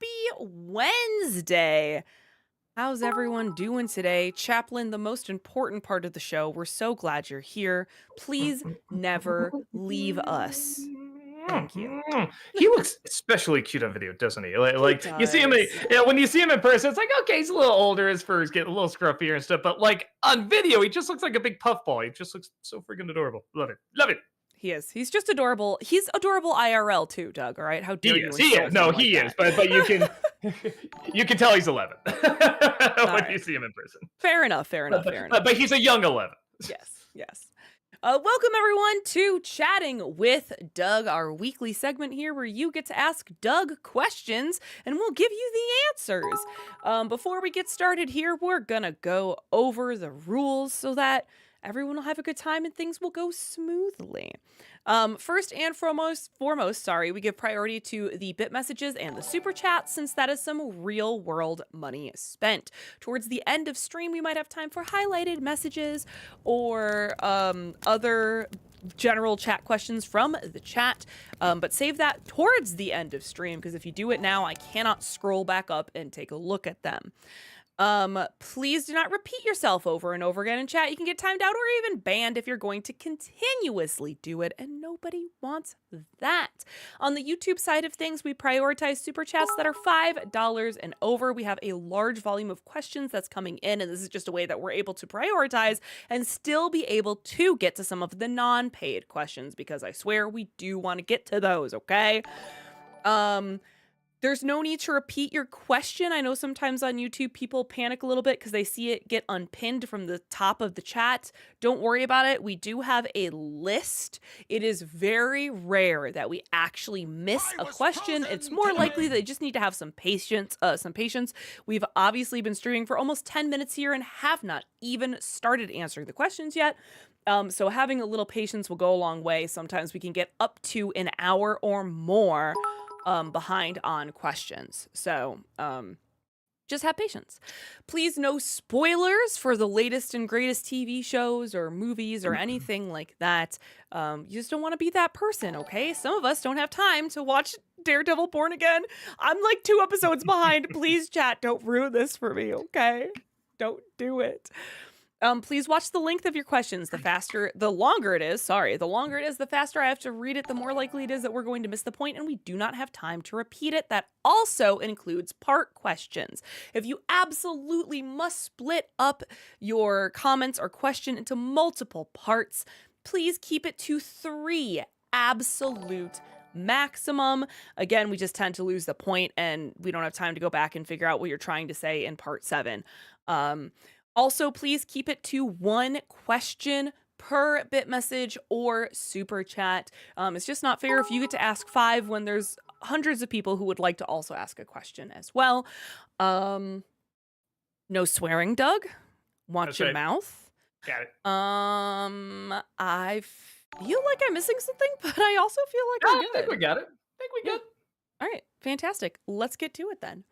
happy Wednesday. How's everyone doing today? Chaplain, the most important part of the show. We're so glad you're here. Please never leave us. Thank you. He looks especially cute on video, doesn't he? He You see him, does. yeah, when you see him in person, it's like, okay, he's a little older, his fur is getting a little scruffier and stuff, but like on video, he just looks like a big puffball. He just looks so freaking adorable. Love it. Love it. He is. He's just adorable. He's adorable IRL too, Doug. All right. How He dare you is. He insult is. No, him like he is. that? But you can you can tell he's 11 All when you right. see him in person. Fair enough. Fair But, enough. but, Fair enough. but, but he's a young 11. Yes. Yes. Welcome everyone to Chatting with Doug, our weekly segment here where you get to ask Doug questions and we'll give you the answers. Before we get started here, we're gonna go over the rules so that everyone will have a good time and things will go smoothly. First and foremost, we give priority to the bit messages and the super chat since that is some real world money spent. Towards the end of stream, we might have time for highlighted messages or other general chat questions from the chat, but save that towards the end of stream because if you do it now, I cannot scroll back up and take a look at them. Please do not repeat yourself over and over again in chat. You can get timed out or even banned if you're going to continuously do it, and nobody wants that. On the YouTube side of things, we prioritize super chats that are $5 and over. We have a large volume of questions that's coming in, and this is just a way that we're able to prioritize and still be able to get to some of the non-paid questions because I swear we do want to get to those, okay? There's no need to repeat your question. I know sometimes on YouTube people panic a little bit because they see it get unpinned from the top of the chat. Don't worry about it. We do have a list. It is very rare that we actually miss a question. It's more likely they just need to have some patience. We've obviously been streaming for almost 10 minutes here and have not even started answering the questions yet. So having a little patience will go a long way. Sometimes we can get up to an hour or more behind on questions. So just have patience. Please, no spoilers for the latest and greatest TV shows or movies or anything like that. You just don't want to be that person, okay? Some of us don't have time to watch Daredevil Born Again. I'm like 2 episodes behind. Please, chat, don't ruin this for me, okay? Don't do it. Please watch the length of your questions. The longer it is, the faster I have to read it, the more likely it is that we're going to miss the point and we do not have time to repeat it. That also includes part questions. If you absolutely must split up your comments or question into multiple parts, please keep it to 3 absolute maximum. Again, we just tend to lose the point and we don't have time to go back and figure out what you're trying to say in part 7. Also, please keep it to 1 question per bit message or super chat. It's just not fair if you get to ask 5 when there's hundreds of people who would like to also ask a question as well. No swearing, Doug. Watch That's your right. mouth. Got it. I feel like I'm missing something, but I also feel like we're I good. think we got it. Good. All right, fantastic. Let's get to it then.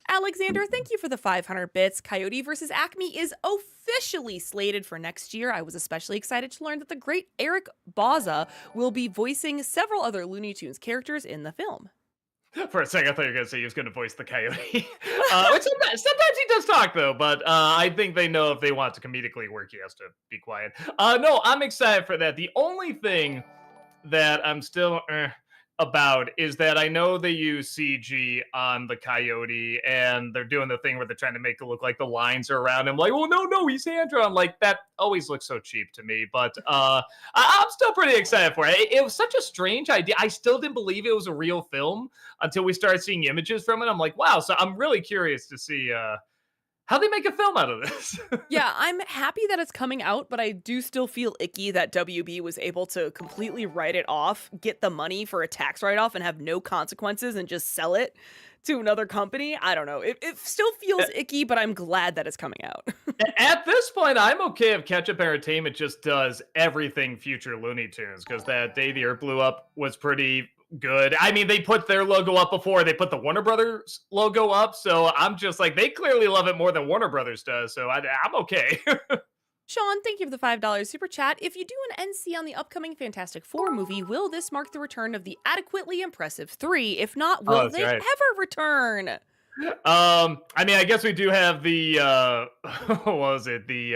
Alexander, thank you for the 500 bits. Coyote vs. Acme is officially slated for next year. I was especially excited to learn that the great Eric Bauza will be voicing several other Looney Tunes characters in the film. For a second, I thought you were going to say he was going to voice the coyote. Which sometimes he does talk, though, but I think they know if they want to comedically work, he has to be quiet. No, I'm excited for that. The only thing that I'm still about is that I know they use CG on the coyote, and they're doing the thing where they're trying to make it look like the lines are around him. Like, oh, no, he's hand-drawn. Like, that always looks so cheap to me. But I'm still pretty excited for it. It was such a strange idea. I still didn't believe it was a real film until we started seeing images from it. I'm like, wow. So I'm really curious to see how they make a film out of this. Yeah, I'm happy that it's coming out, but I do still feel icky that WB was able to completely write it off, get the money for a tax write-off, and have no consequences and just sell it to another company. I don't know. It still feels icky, but I'm glad that it's coming out. At this point, I'm okay if Ketchup Entertainment just does everything future Looney Tunes, because that Day the Earth Blew Up was pretty good. I mean, they put their logo up before they put the Warner Brothers logo up, so I'm just like, they clearly love it more than Warner Brothers does, so I'm okay. Sean, thank you for the $5 super chat. If you do an NC on the upcoming Fantastic Four movie, will this mark the return of the adequately impressive three? If not, Oh, will that's they right. ever return? I mean, I guess we do have the what was it? The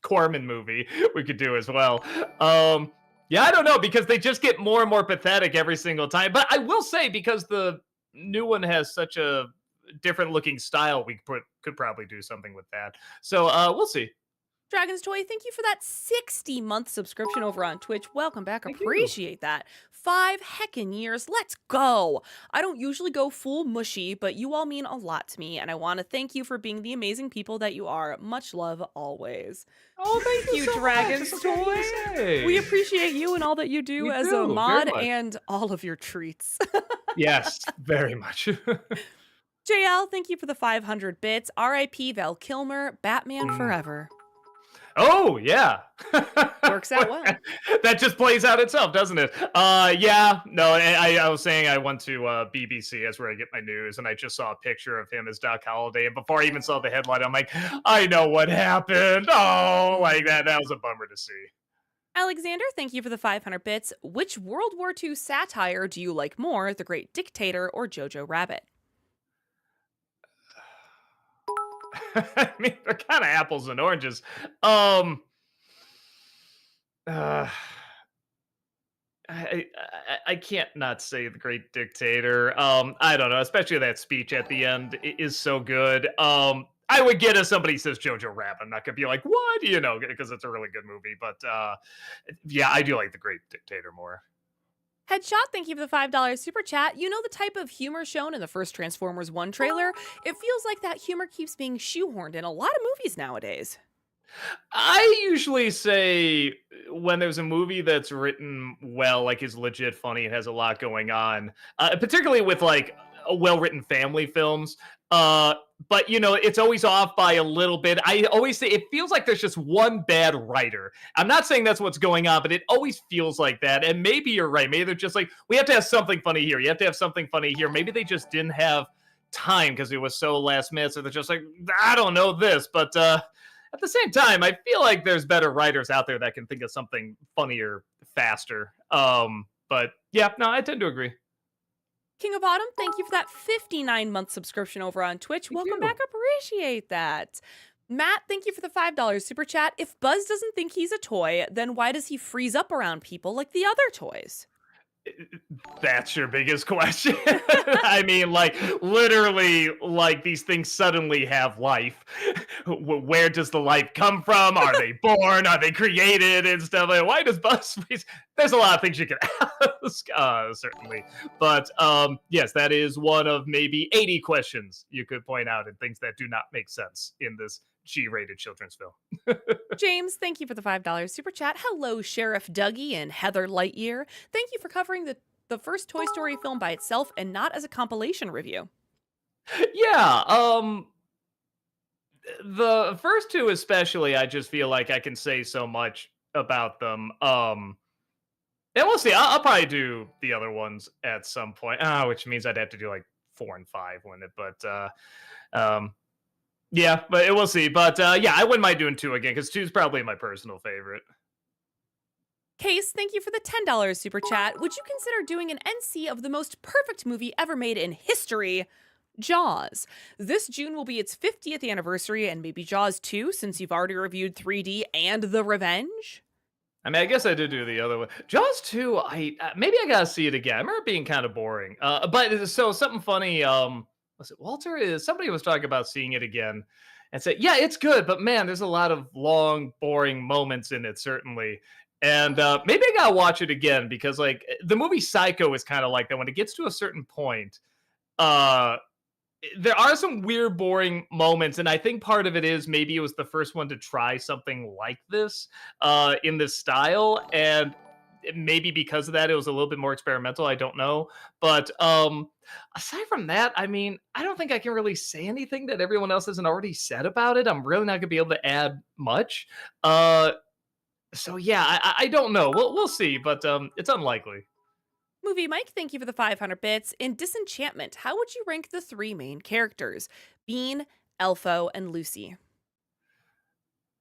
Corman movie we could do as well. Yeah, I don't know because they just get more and more pathetic every single time. But I will say because the new one has such a different looking style, could probably do something with that. So we'll see. Dragon's Toy, thank you for that 60-month subscription over on Twitch. Welcome back. Thank you. Appreciate that. 5 heckin' years. Let's go. I don't usually go full mushy, but you all mean a lot to me, and I want to thank you for being the amazing people that you are. Much love always. Oh, thank Thank you you, so much. That's Dragon's so kind of you Toy. to We say. appreciate you and all that you do Me as a too, very mod much. and all of your treats. Yes, very much. JL, thank you for the 500 bits. RIP Val Kilmer, Batman Mm. Forever. Oh, yeah. Works out well. That just plays out itself, doesn't it? Yeah. No, I was saying I went to BBC. That's where I get my news, and I just saw a picture of him as Doc Holliday. And before I even saw the headline, I'm like, I know what happened. Oh, like that. That was a bummer to see. Alexander, thank you for the 500 bits. Which World War II satire do you like more, The Great Dictator or Jojo Rabbit? I mean, they're kind of apples and oranges. Um, uh, I can't not say the great dictator. I don't know, especially that speech at the end is so good. I would get if somebody says Jojo Rabbit. I'm not gonna be like, what? You know, because it's a really good movie. But yeah, I do like the great dictator more. Headshot, thank you for the $5 super chat. You know the type of humor shown in the first Transformers 1 trailer? It feels like that humor keeps being shoehorned in a lot of movies nowadays. I usually say when there's a movie that's written well, like is legit funny and has a lot going on, particularly with like well-written family films. Uh, but you know, it's always off by a little bit. I always say it feels like there's just one bad writer. I'm not saying that's what's going on, but it always feels like that. And maybe you're right. Maybe they're just like, we have to have something funny here. You have to have something funny here. Maybe they just didn't have time because it was so last minute. So they're just like, I don't know this, but at the same time, I feel like there's better writers out there that can think of something funnier faster. But yeah, no, I tend to agree. King of Autumn, thank you for that 59-month subscription over on Twitch. Thank Welcome back. you. Appreciate that. Matt, thank you for the $5 super chat. If Buzz doesn't think he's a toy, then why does he freeze up around people like the other toys? That's your biggest question. I mean, like literally, like these things suddenly have life. Where does the life come from? Are they born? Are they created and stuff? Like, why does BuzzFeed? There's a lot of things you can ask, certainly. But yes, that is one of maybe 80 questions you could point out and things that do not make sense in this G-rated children's film. James, thank you for the $5 super chat. Hello, Sheriff Dougie and Heather Lightyear. Thank you for covering the first Toy Story film by itself and not as a compilation review. Yeah, the first two especially, I just feel like I can say so much about them. And we'll see. I'll probably do the other ones at some point. Which means I'd have to do like 4 and 5, wouldn't it? But um, yeah, but we'll see. But yeah, I wouldn't mind doing two again because two is probably my personal favorite. Case, thank you for the $10 super chat. Would you consider doing an NC of the most perfect movie ever made in history? Jaws. This June will be its 50th anniversary, and maybe Jaws 2, since you've already reviewed 3D and The Revenge? I mean, I guess I did do the other one. Jaws 2, I maybe I gotta see it again. I remember it being kind of boring. But so something funny. Was it Walter? Is somebody was talking about seeing it again and said, "Yeah, it's good, but man, there's a lot of long, boring moments in it, certainly." And maybe I gotta watch it again because like the movie Psycho is kind of like that. When it gets to a certain point, uh, there are some weird, boring moments, and I think part of it is maybe it was the first one to try something like this in this style, and maybe because of that, it was a little bit more experimental. I don't know, but aside from that, I mean, I don't think I can really say anything that everyone else hasn't already said about it. I'm really not gonna be able to add much. So yeah, I don't know. We'll see, but it's unlikely. Movie Mike, thank you for the 500 bits. In Disenchantment, how would you rank the three main characters? Bean, Elfo, and Lucy.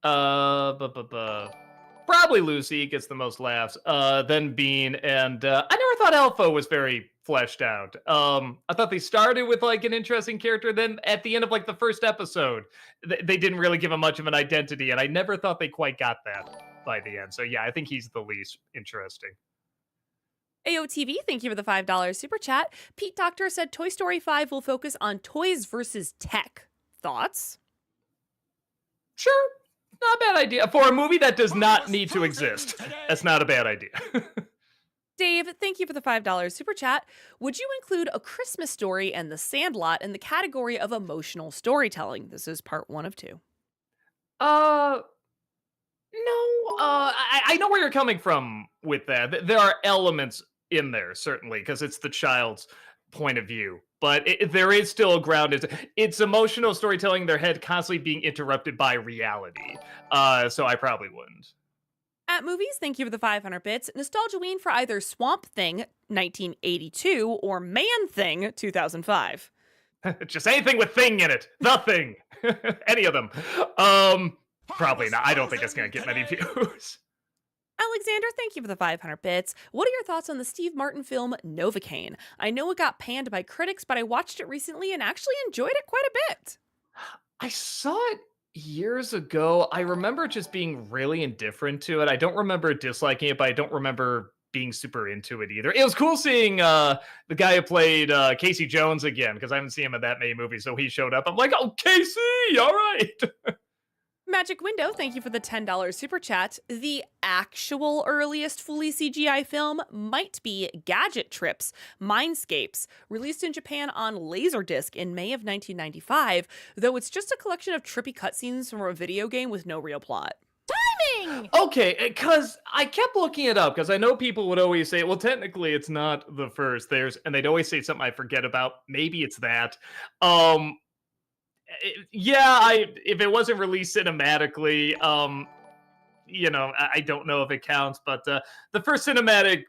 Probably Lucy gets the most laughs. Then Bean, and I never thought Alpha was very fleshed out. I thought they started with like an interesting character, then at the end of like the first episode, they didn't really give him much of an identity, and I never thought they quite got that by the end. So yeah, I think he's the least interesting. AOTV, thank you for the $5 super chat. Pete Doctor said Toy Story 5 will focus on toys versus tech. Thoughts? Sure, not a bad idea for a movie that does not need to exist. That's not a bad idea. Dave, thank you for the $5 super chat. Would you include A Christmas Story and The Sandlot in the category of emotional storytelling? This is part one of two. uh, No, I know where you're coming from with that. There are elements in there certainly because it's the child's point of view, but there is still a ground. It's emotional storytelling. Their head constantly being interrupted by reality. So I probably wouldn't. At movies, thank you for the 500 bits. Nostalgia Ween for either Swamp Thing 1982 or Man Thing 2005. Just anything with thing in it. The thing. Any of them. Um, Probably not. I don't think it's gonna get many views. Alexander, thank you for the 500 bits. What are your thoughts on the Steve Martin film Novocaine? I know it got panned by critics, but I watched it recently and actually enjoyed it quite a bit. I saw it years ago. I remember just being really indifferent to it. I don't remember disliking it, but I don't remember being super into it either. It was cool seeing the guy who played Casey Jones again because I haven't seen him in that many movies. So he showed up. I'm like, oh, Casey, all right. Magic Window, thank you for the $10 super chat. The actual earliest fully CGI film might be Gadget Trips Mindscapes, released in Japan on Laserdisc in May of 1995, though it's just a collection of trippy cutscenes from a video game with no real plot. Timing! Okay, because I kept looking it up because I know people would always say, well, technically it's not the first. And they'd always say something I forget about. Maybe it's that. Um, yeah, I if it wasn't released cinematically, I don't know if it counts, but the first cinematic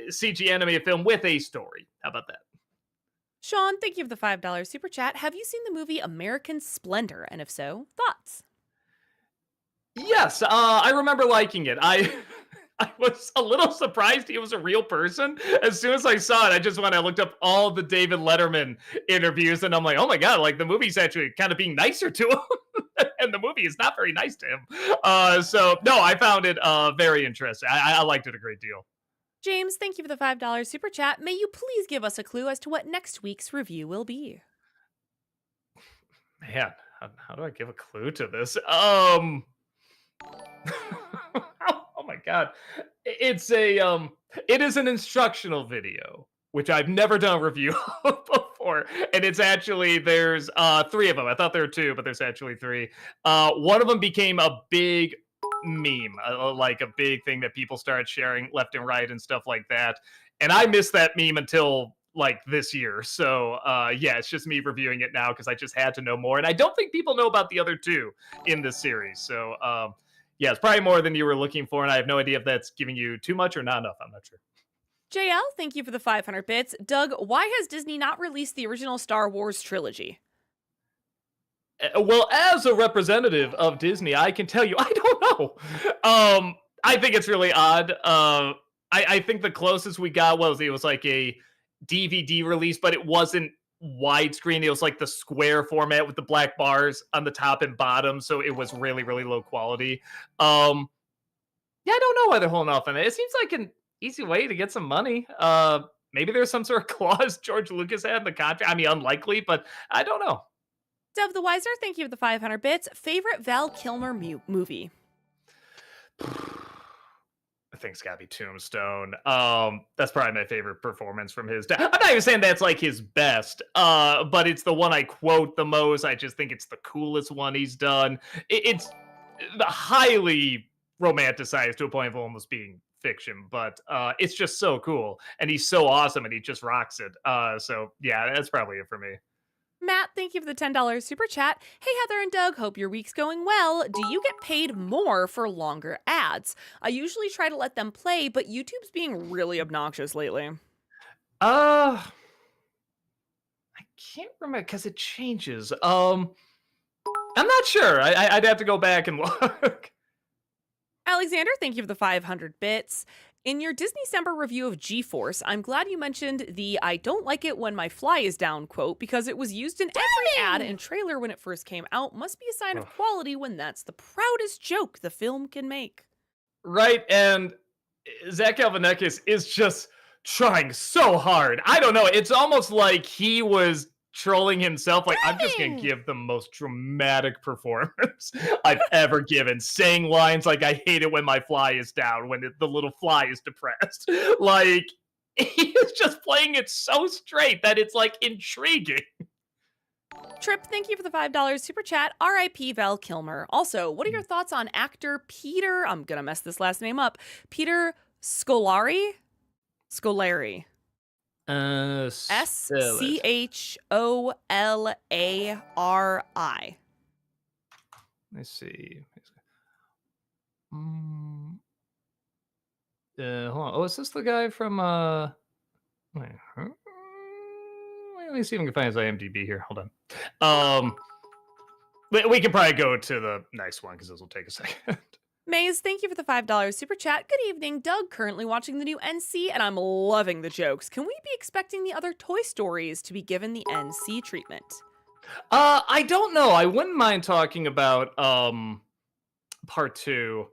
CG animated film with a story. How about that? Sean, thank you for the $5 super chat. Have you seen the movie American Splendor? And if so, thoughts? Yes, I remember liking it. I was a little surprised he was a real person. As soon as I saw it, I just went. I looked up all the David Letterman interviews, and I'm like, oh my god, like the movie's actually kind of being nicer to him, and the movie is not very nice to him. So no, I found it very interesting. I liked it a great deal. James, thank you for the $5 super chat. May you please give us a clue as to what next week's review will be? Man, how do I give a clue to this? Oh my god. It is an instructional video, which I've never done a review of before. And it's actually there's three of them. I thought there were two, but there's actually three. One of them became a big meme, like a big thing that people started sharing left and right and stuff like that. And I missed that meme until like this year. So yeah, it's just me reviewing it now because I just had to know more. And I don't think people know about the other two in this series. So yeah, it's probably more than you were looking for, and I have no idea if that's giving you too much or not enough. I'm not sure. JL, thank you for the 500 bits. Doug, why has Disney not released the original Star Wars trilogy? Well, as a representative of Disney, I can tell you I don't know. I think it's really odd. I think the closest we got was it was like a DVD release, but it wasn't widescreen. It was like the square format with the black bars on the top and bottom, so it was really, really low quality. Yeah, I don't know why they're holding off on it. It seems like an easy way to get some money. Maybe there's some sort of clause George Lucas had in the contract. I mean, unlikely, but I don't know. Dove the Wiser, thank you for the 500 bits. Favorite Val Kilmer movie? I think it's gotta be Tombstone. That's probably my favorite performance from his. I'm not even saying that's like his best, but it's the one I quote the most. I just think it's the coolest one he's done. It's highly romanticized to a point of almost being fiction, but it's just so cool, and he's so awesome, and he just rocks it. So yeah, that's probably it for me. Matt, thank you for the $10 super chat. Hey, Heather and Doug, hope your week's going well. Do you get paid more for longer ads? I usually try to let them play, but YouTube's being really obnoxious lately. I can't remember because it changes. I'm not sure. I'd have to go back and look. Alexander, thank you for the 500 bits. In your Disney December review of G-Force, I'm glad you mentioned the "I don't like it when my fly is down" quote because it was used in every ad and trailer when it first came out. Must be a sign of quality when that's the proudest joke the film can make. Right, and Zach Galifianakis is just trying so hard. I don't know. It's almost like he was trolling himself. Like, I'm just gonna Dang! give the most dramatic performance I've ever given, saying lines like "I hate it when my fly is down," when the little fly is depressed. Like, he is just playing it so straight that it's like intriguing. Trip, thank you for the $5 super chat. RIP Val Kilmer. Also, what are your thoughts on actor Peter? I'm gonna mess this last name up. Peter Scolari? Scolari. Spell it. Scholaari. Let's see. Hold on. Oh, is this the guy from wait, huh? Let me see if I can find his IMDb here. Hold on. We can probably go to the next one because this will take a second. Maze, thank you for the $5 super chat. Good evening, Doug. Currently watching the new NC, and I'm loving the jokes. Can we be expecting the other Toy Stories to be given the NC treatment? I don't know. I wouldn't mind talking about part two.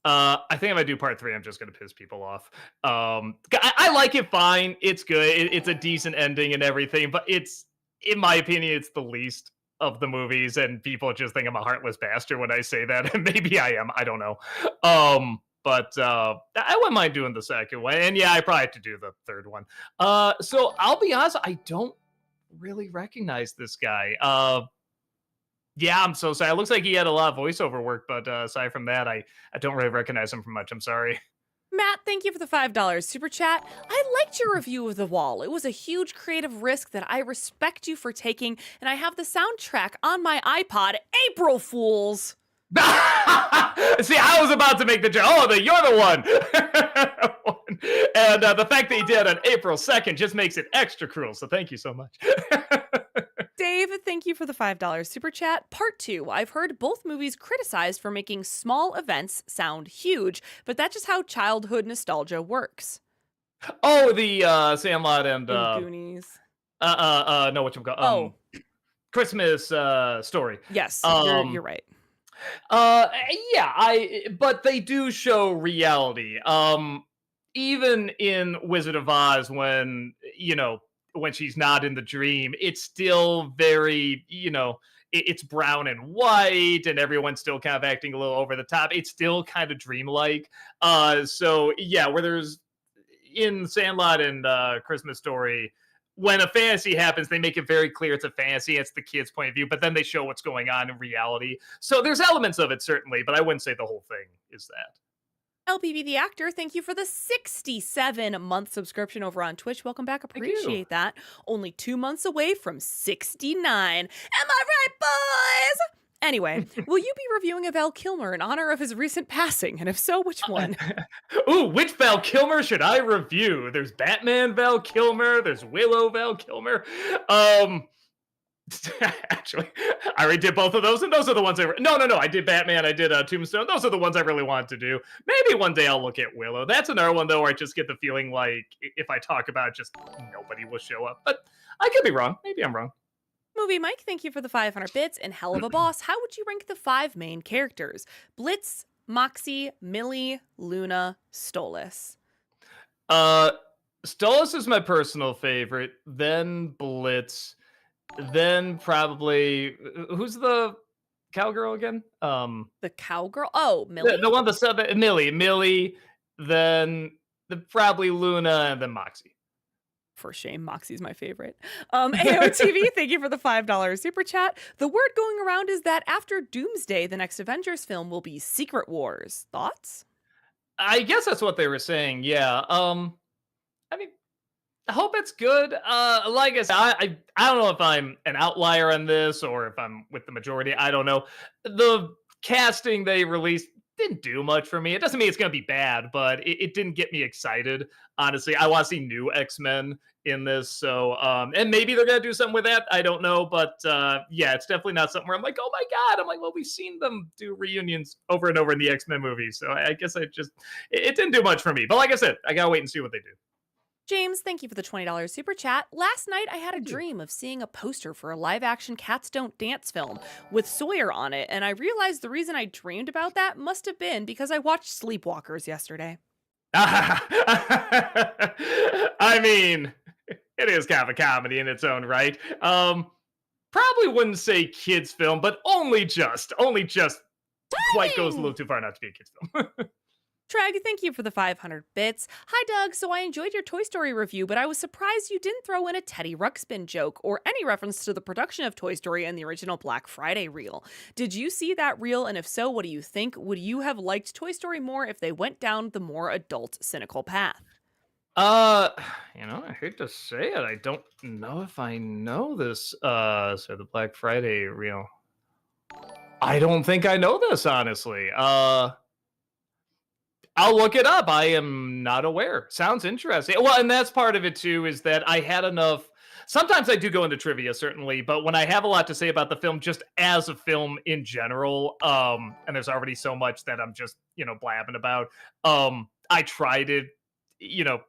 I think if I do part three, I'm just gonna piss people off. I like it fine. It's good. It's a decent ending and everything, but it's, in my opinion, it's the least of the movies, and people just think I'm a heartless bastard when I say that. And maybe I am. I don't know. But I wouldn't mind doing the second one, and yeah, I probably have to do the third one. So I'll be honest, I don't really recognize this guy. Yeah, I'm so sorry. It looks like he had a lot of voiceover work, but aside from that, I don't really recognize him from much. I'm sorry. Matt, thank you for the $5 super chat. I liked your review of The Wall. It was a huge creative risk that I respect you for taking, and I have the soundtrack on my iPod. April Fools! See, I was about to make the joke. Oh, you're the one. And the fact that he did on April 2nd just makes it extra cruel. So thank you so much. Dave, thank you for the $5 super chat. Part 2. I've heard both movies criticized for making small events sound huge, but that's just how childhood nostalgia works. Oh, the Sandlot and Goonies. no, what you call Christmas Story. Yes, you're right. Yeah, but they do show reality. Even in Wizard of Oz, when when she's not in the dream, it's still very, it's brown and white, and everyone's still kind of acting a little over the top. It's still kind of dreamlike. So yeah, where there's in Sandlot and Christmas Story, when a fantasy happens, they make it very clear it's a fantasy. It's the kid's point of view, but then they show what's going on in reality. So there's elements of it, certainly, but I wouldn't say the whole thing is that. LPB the actor, thank you for the 67-month subscription over on Twitch. Welcome back. Appreciate that. Only 2 months away from 69. Am I right, boys? Anyway, will you be reviewing a Val Kilmer in honor of his recent passing? And if so, which one? Ooh, which Val Kilmer should I review? There's Batman Val Kilmer. There's Willow Val Kilmer. Actually, I already did both of those, and those are the ones no, I did Batman, I did Tombstone. Those are the ones I really wanted to do. Maybe one day I'll look at Willow. That's another one, though, where I just get the feeling like if I talk about it, just nobody will show up. But I could be wrong. Maybe I'm wrong. Movie Mike, thank you for the 500 bits. And hell of a boss, how would you rank the 5 main characters? Blitz, Moxie, Millie, Luna, Stolas. Stolas is my personal favorite, then Blitz, then probably who's the cowgirl again? The cowgirl? Oh, Millie? The one that Millie, then probably Luna, and then Moxie. For shame, Moxie's my favorite. AOTV, thank you for the $5 super chat. The word going around is that after Doomsday, the next Avengers film will be Secret Wars. Thoughts? I guess that's what they were saying, yeah. I mean, I hope it's good. Like I said, I don't know if I'm an outlier on this or if I'm with the majority. I don't know. The casting they released didn't do much for me. It doesn't mean it's going to be bad, but it didn't get me excited. Honestly, I want to see new X-Men in this. So, and maybe they're gonna do something with that. I don't know, but yeah, it's definitely not something where I'm like, oh my god. I'm like, well, we've seen them do reunions over and over in the X-Men movies, so I guess it didn't do much for me. But like I said, I gotta wait and see what they do. James, thank you for the $20 super chat. Last night I had a Thank you. dream of seeing a poster for a live action Cats Don't Dance film with Sawyer on it, and I realized the reason I dreamed about that must have been because I watched Sleepwalkers yesterday. I mean, it is kind of a comedy in its own right. Probably wouldn't say kids film, but only just quite goes a little Dang! too far not to be a kids film. Treg, thank you for the 500 bits. Hi, Doug. So I enjoyed your Toy Story review, but I was surprised you didn't throw in a Teddy Ruxpin joke or any reference to the production of Toy Story and the original Black Friday reel. Did you see that reel? And if so, what do you think? Would you have liked Toy Story more if they went down the more adult, cynical path? Uh, I hate to say it, I don't know if I know this. So the Black Friday reel. I don't think I know this honestly. I'll look it up. I am not aware. Sounds interesting. Well, and that's part of it too, is that I had enough. Sometimes I do go into trivia, certainly, but when I have a lot to say about the film, just as a film in general, and there's already so much that I'm just, blabbing about, I try to, you know,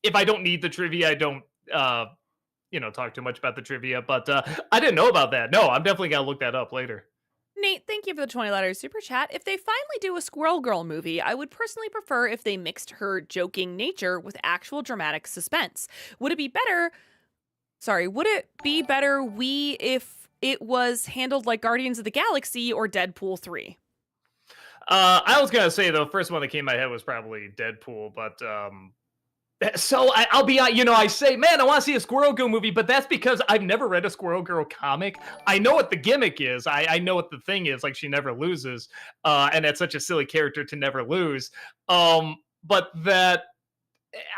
if I don't need the trivia, I don't, talk too much about the trivia, but I didn't know about that. No, I'm definitely going to look that up later. Nate, thank you for the $20 super chat. If they finally do a Squirrel Girl movie, I would personally prefer if they mixed her joking nature with actual dramatic suspense. Would it be better? Sorry, would it be better if it was handled like Guardians of the Galaxy or Deadpool 3? I was gonna say the first one that came in my head was probably Deadpool, but so I'll be, I say, man, I want to see a Squirrel Girl movie, but that's because I've never read a Squirrel Girl comic. I know what the gimmick is. I know what the thing is. Like she never loses, and that's such a silly character to never lose. But that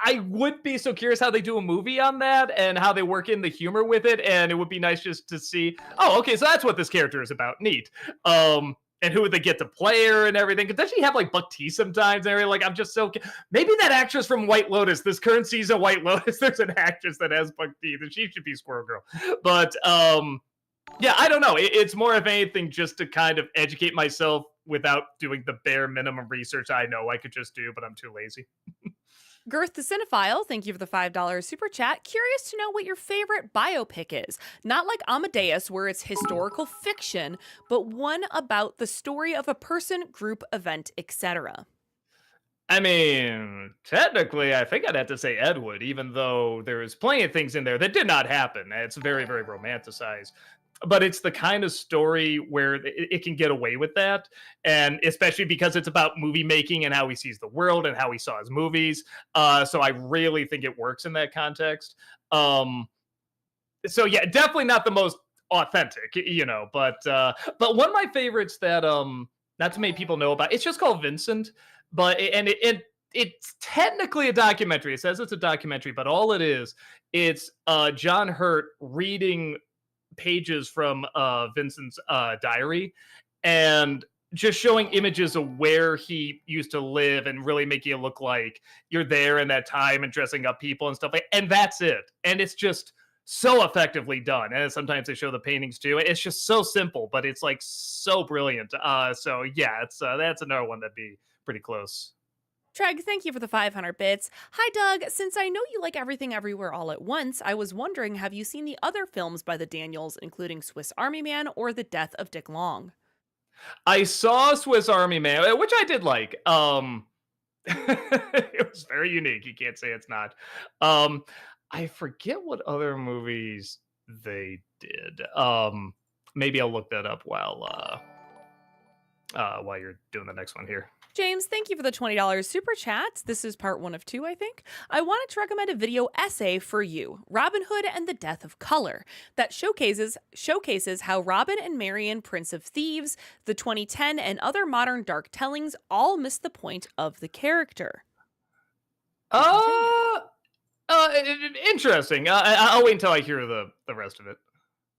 I would be so curious how they do a movie on that and how they work in the humor with it. And it would be nice just to see, oh, okay, so that's what this character is about. Neat. And who would they get to play her and everything? Because does she have like Buck T sometimes and everything? Like, I'm just so maybe that actress from White Lotus, this current season White Lotus, there's an actress that has Buck T, and she should be Squirrel Girl. But yeah, I don't know. It's more of anything just to kind of educate myself without doing the bare minimum research I know I could just do, but I'm too lazy. Girth the Cinephile, thank you for the $5 super chat. Curious to know what your favorite biopic is. Not like Amadeus, where it's historical fiction, but one about the story of a person, group, event, etc. I mean, technically, I think I'd have to say Ed Wood, even though there's plenty of things in there that did not happen. It's very, very romanticized. But it's the kind of story where it can get away with that. And especially because it's about movie making and how he sees the world and how he saw his movies. So I really think it works in that context. So yeah, definitely not the most authentic, but one of my favorites that not too many people know about, it's just called Vincent, but it's technically a documentary. It says it's a documentary, but all it is, it's John Hurt reading pages from Vincent's diary and just showing images of where he used to live and really making it look like you're there in that time and dressing up people and stuff like, and that's it. And it's just so effectively done. And sometimes they show the paintings too. It's just so simple, but it's like so brilliant. So yeah, it's that's another one that'd be pretty close. Treg, thank you for the 500 bits. Hi, Doug. Since I know you like Everything Everywhere All at Once, I was wondering, have you seen the other films by the Daniels, including Swiss Army Man or The Death of Dick Long? I saw Swiss Army Man, which I did like. It was very unique. You can't say it's not. I forget what other movies they did. Maybe I'll look that up while you're doing the next one here. James, thank you for the $20 super chat. This is part 1 of 2, I think. I wanted to recommend a video essay for you, Robin Hood and the Death of Color, that showcases how Robin and Marion, Prince of Thieves, the 2010, and other modern dark tellings all miss the point of the character. Uh, Interesting. I'll wait until I hear the rest of it.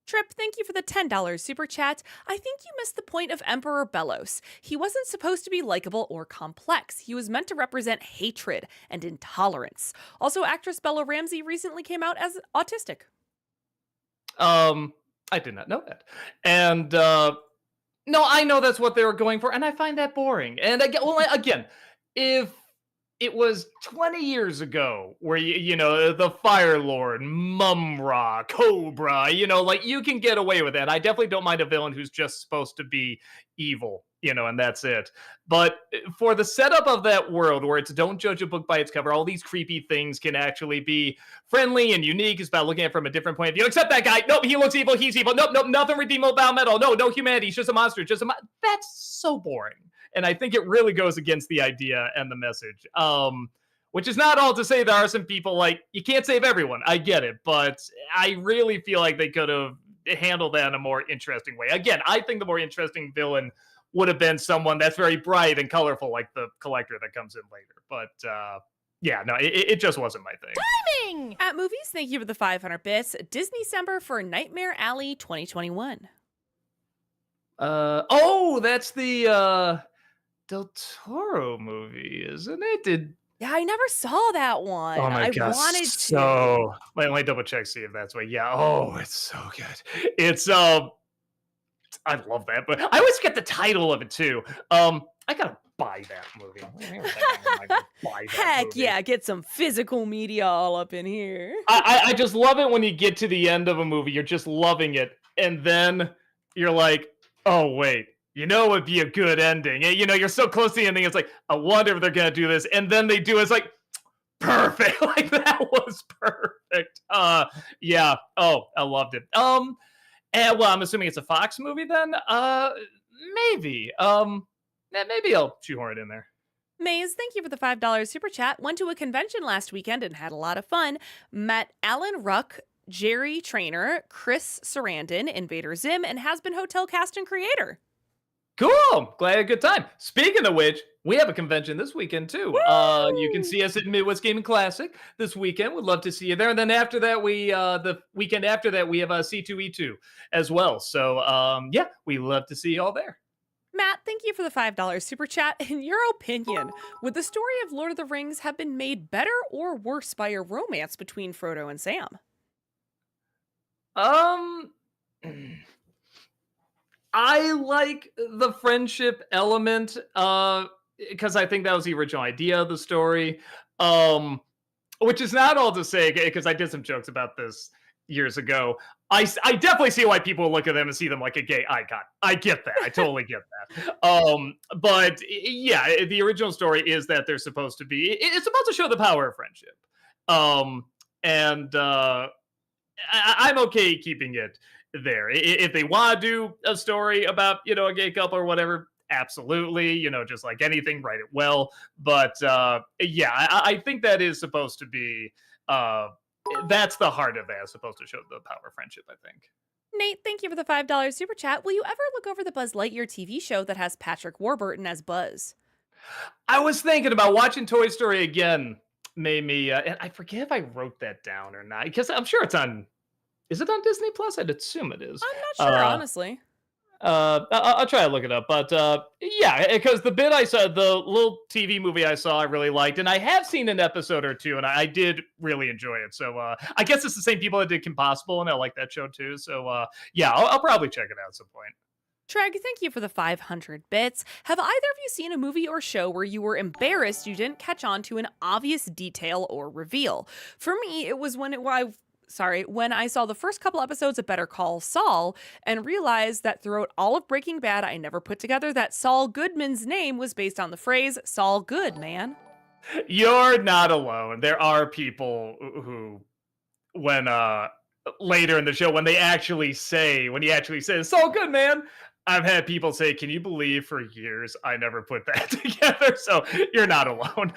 Trip, thank you for the $10 super chat. I think you missed the point of Emperor Bellos. He wasn't supposed to be likable or complex. He was meant to represent hatred and intolerance. Also, actress Bella Ramsey recently came out as autistic. I did not know that. And no, I know that's what they were going for, and I find that boring. And again, well, again, if it was 20 years ago where the Fire Lord, Mumra, Cobra, like you can get away with that. I definitely don't mind a villain who's just supposed to be evil, and that's it. But for the setup of that world where it's don't judge a book by its cover, all these creepy things can actually be friendly and unique. It's about looking at it from a different point of view. Except that guy, nope, he looks evil, he's evil. Nope, nope, nothing redeemable about metal. No humanity, he's just a monster, that's so boring. And I think it really goes against the idea and the message. Which is not all to say there are some people like, you can't save everyone. I get it. But I really feel like they could have handled that in a more interesting way. Again, I think the more interesting villain would have been someone that's very bright and colorful, like the Collector that comes in later. But yeah, no, it just wasn't my thing. Timing! At Movies, thank you for the 500 bits. Disney December for Nightmare Alley 2021. That's the Del Toro movie, isn't it? Yeah, I never saw that one. Oh my I gosh, wanted so let me double check, see if that's what. Yeah, it's so good. It's I love that, but I always get the title of it too. I gotta buy that movie. Heck yeah, get some physical media all up in here. I just love it when you get to the end of a movie, you're just loving it, and then you're like, oh wait, it would be a good ending. You're so close to the ending, it's like, I wonder if they're gonna do this, and then they do. It's like, perfect. Like that was perfect. Yeah. Oh, I loved it. And well, I'm assuming it's a Fox movie then. Maybe. Maybe I'll shoehorn it in there. Maze, thank you for the $5 super chat. Went to a convention last weekend and had a lot of fun. Met Alan Ruck, Jerry Trainer, Chris Sarandon, Invader Zim, and Has Been Hotel cast and creator. Cool. Glad you had a good time. Speaking of which, we have a convention this weekend too. You can see us at Midwest Gaming Classic this weekend. We'd love to see you there. And then after that, the weekend after that, we have a C2E2 as well. So yeah, we love to see you all there. Matt, thank you for the $5 super chat. In your opinion, would the story of Lord of the Rings have been made better or worse by a romance between Frodo and Sam? I like the friendship element because I think that was the original idea of the story. Which is not all to say, because I did some jokes about this years ago. I definitely see why people look at them and see them like a gay icon. I get that. I totally get that. But yeah, the original story is that they're supposed to be, it's supposed to show the power of friendship. And I'm okay keeping it there. If they want to do a story about, a gay couple or whatever, absolutely, just like anything, write it well. But yeah, I think that is supposed to be, that's the heart of that. It's supposed to show the power of friendship, I think. Nate, thank you for the $5 super chat. Will you ever look over the Buzz Lightyear TV show that has Patrick Warburton as Buzz? I was thinking about watching Toy Story again. Made me, and I forget if I wrote that down or not, because I'm sure it's on. Is it on Disney Plus? I'd assume it is. I'm not sure, honestly. I'll try to look it up, but yeah, because the bit I saw, the little TV movie I saw, I really liked, and I have seen an episode or two, and I did really enjoy it. So I guess it's the same people that did Kim Possible, and I like that show too. So yeah, I'll probably check it out at some point. Treg, thank you for the 500 bits. Have either of you seen a movie or show where you were embarrassed you didn't catch on to an obvious detail or reveal? For me, it was when I saw the first couple episodes of Better Call Saul and realized that throughout all of Breaking Bad, I never put together that Saul Goodman's name was based on the phrase, Saul Good, man. You're not alone. There are people who, when later in the show, when he actually says, Saul Good, man, I've had people say, can you believe for years I never put that together? So you're not alone.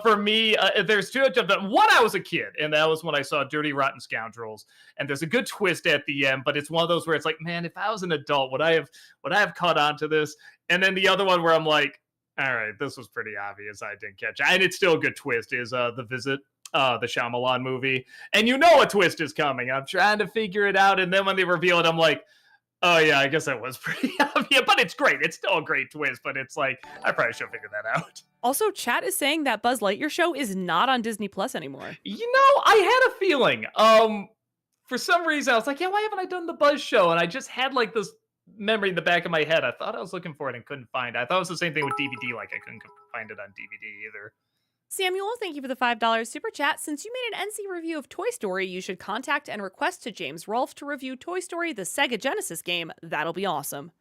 For me, there's two of them. One, I was a kid, and that was when I saw Dirty Rotten Scoundrels. And there's a good twist at the end, but it's one of those where it's like, man, if I was an adult, would I have caught on to this? And then the other one where I'm like, all right, this was pretty obvious. I didn't catch it. And it's still a good twist is The Visit. the Shyamalan movie, and you know a twist is coming. I'm trying to figure it out, and then when they reveal it, I'm like, oh yeah, I guess that was pretty obvious, but it's great. It's still a great twist, but it's like I probably should figure that out. Also, chat is saying that Buzz Lightyear show is not on Disney Plus anymore. I had a feeling. For some reason, I was like, yeah, why haven't I done the Buzz show? And I just had like this memory in the back of my head. I thought I was looking for it and couldn't find it. I thought it was the same thing with DVD. Like I couldn't find it on DVD either. Samuel, thank you for the $5 super chat. Since you made an NC review of Toy Story, you should contact and request to James Rolfe to review Toy Story, the Sega Genesis game. That'll be awesome.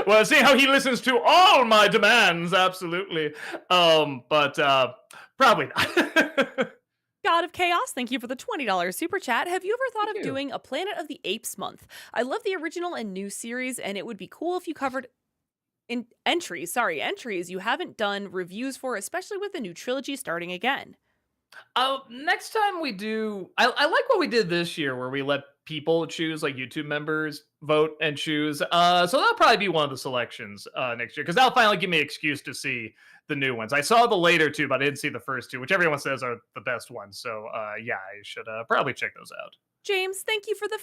Well, see how he listens to all my demands. Absolutely. But probably not. God of Chaos, thank you for the $20 super chat. Have you ever thought Thank of you. doing a Planet of the Apes month? I love the original and new series, and it would be cool if you covered entries you haven't done reviews for, especially with the new trilogy starting again. Next time we do, I like what we did this year, where we let people choose, like YouTube members vote and choose. So that'll probably be one of the selections next year, because that'll finally give me an excuse to see the new ones. I saw the later two, but I didn't see the first two, which everyone says are the best ones. So yeah, I should probably check those out. James, thank you for the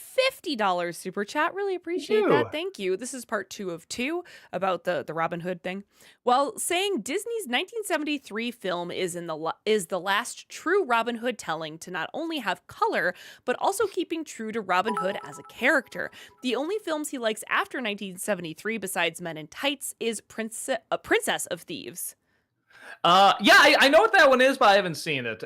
$50 super chat. Really appreciate you. that. Thank you. This is part 2 of 2 about the Robin Hood thing. Well, saying Disney's 1973 film is the last true Robin Hood telling to not only have color, but also keeping true to Robin Hood as a character. The only films he likes after 1973 besides Men in Tights is Princess of Thieves. Yeah, I know what that one is, but I haven't seen it.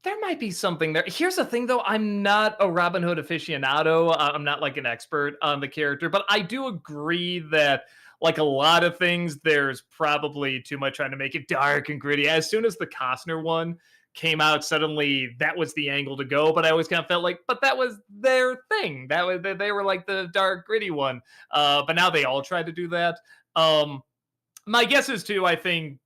There might be something there. Here's the thing, though. I'm not a Robin Hood aficionado. I'm not like an expert on the character, but I do agree that, like a lot of things, there's probably too much trying to make it dark and gritty. As soon as the Costner one came out, suddenly that was the angle to go. But I always kind of felt like, but that was their thing. That was they were like the dark, gritty one. But now they all try to do that. My guess is too. I think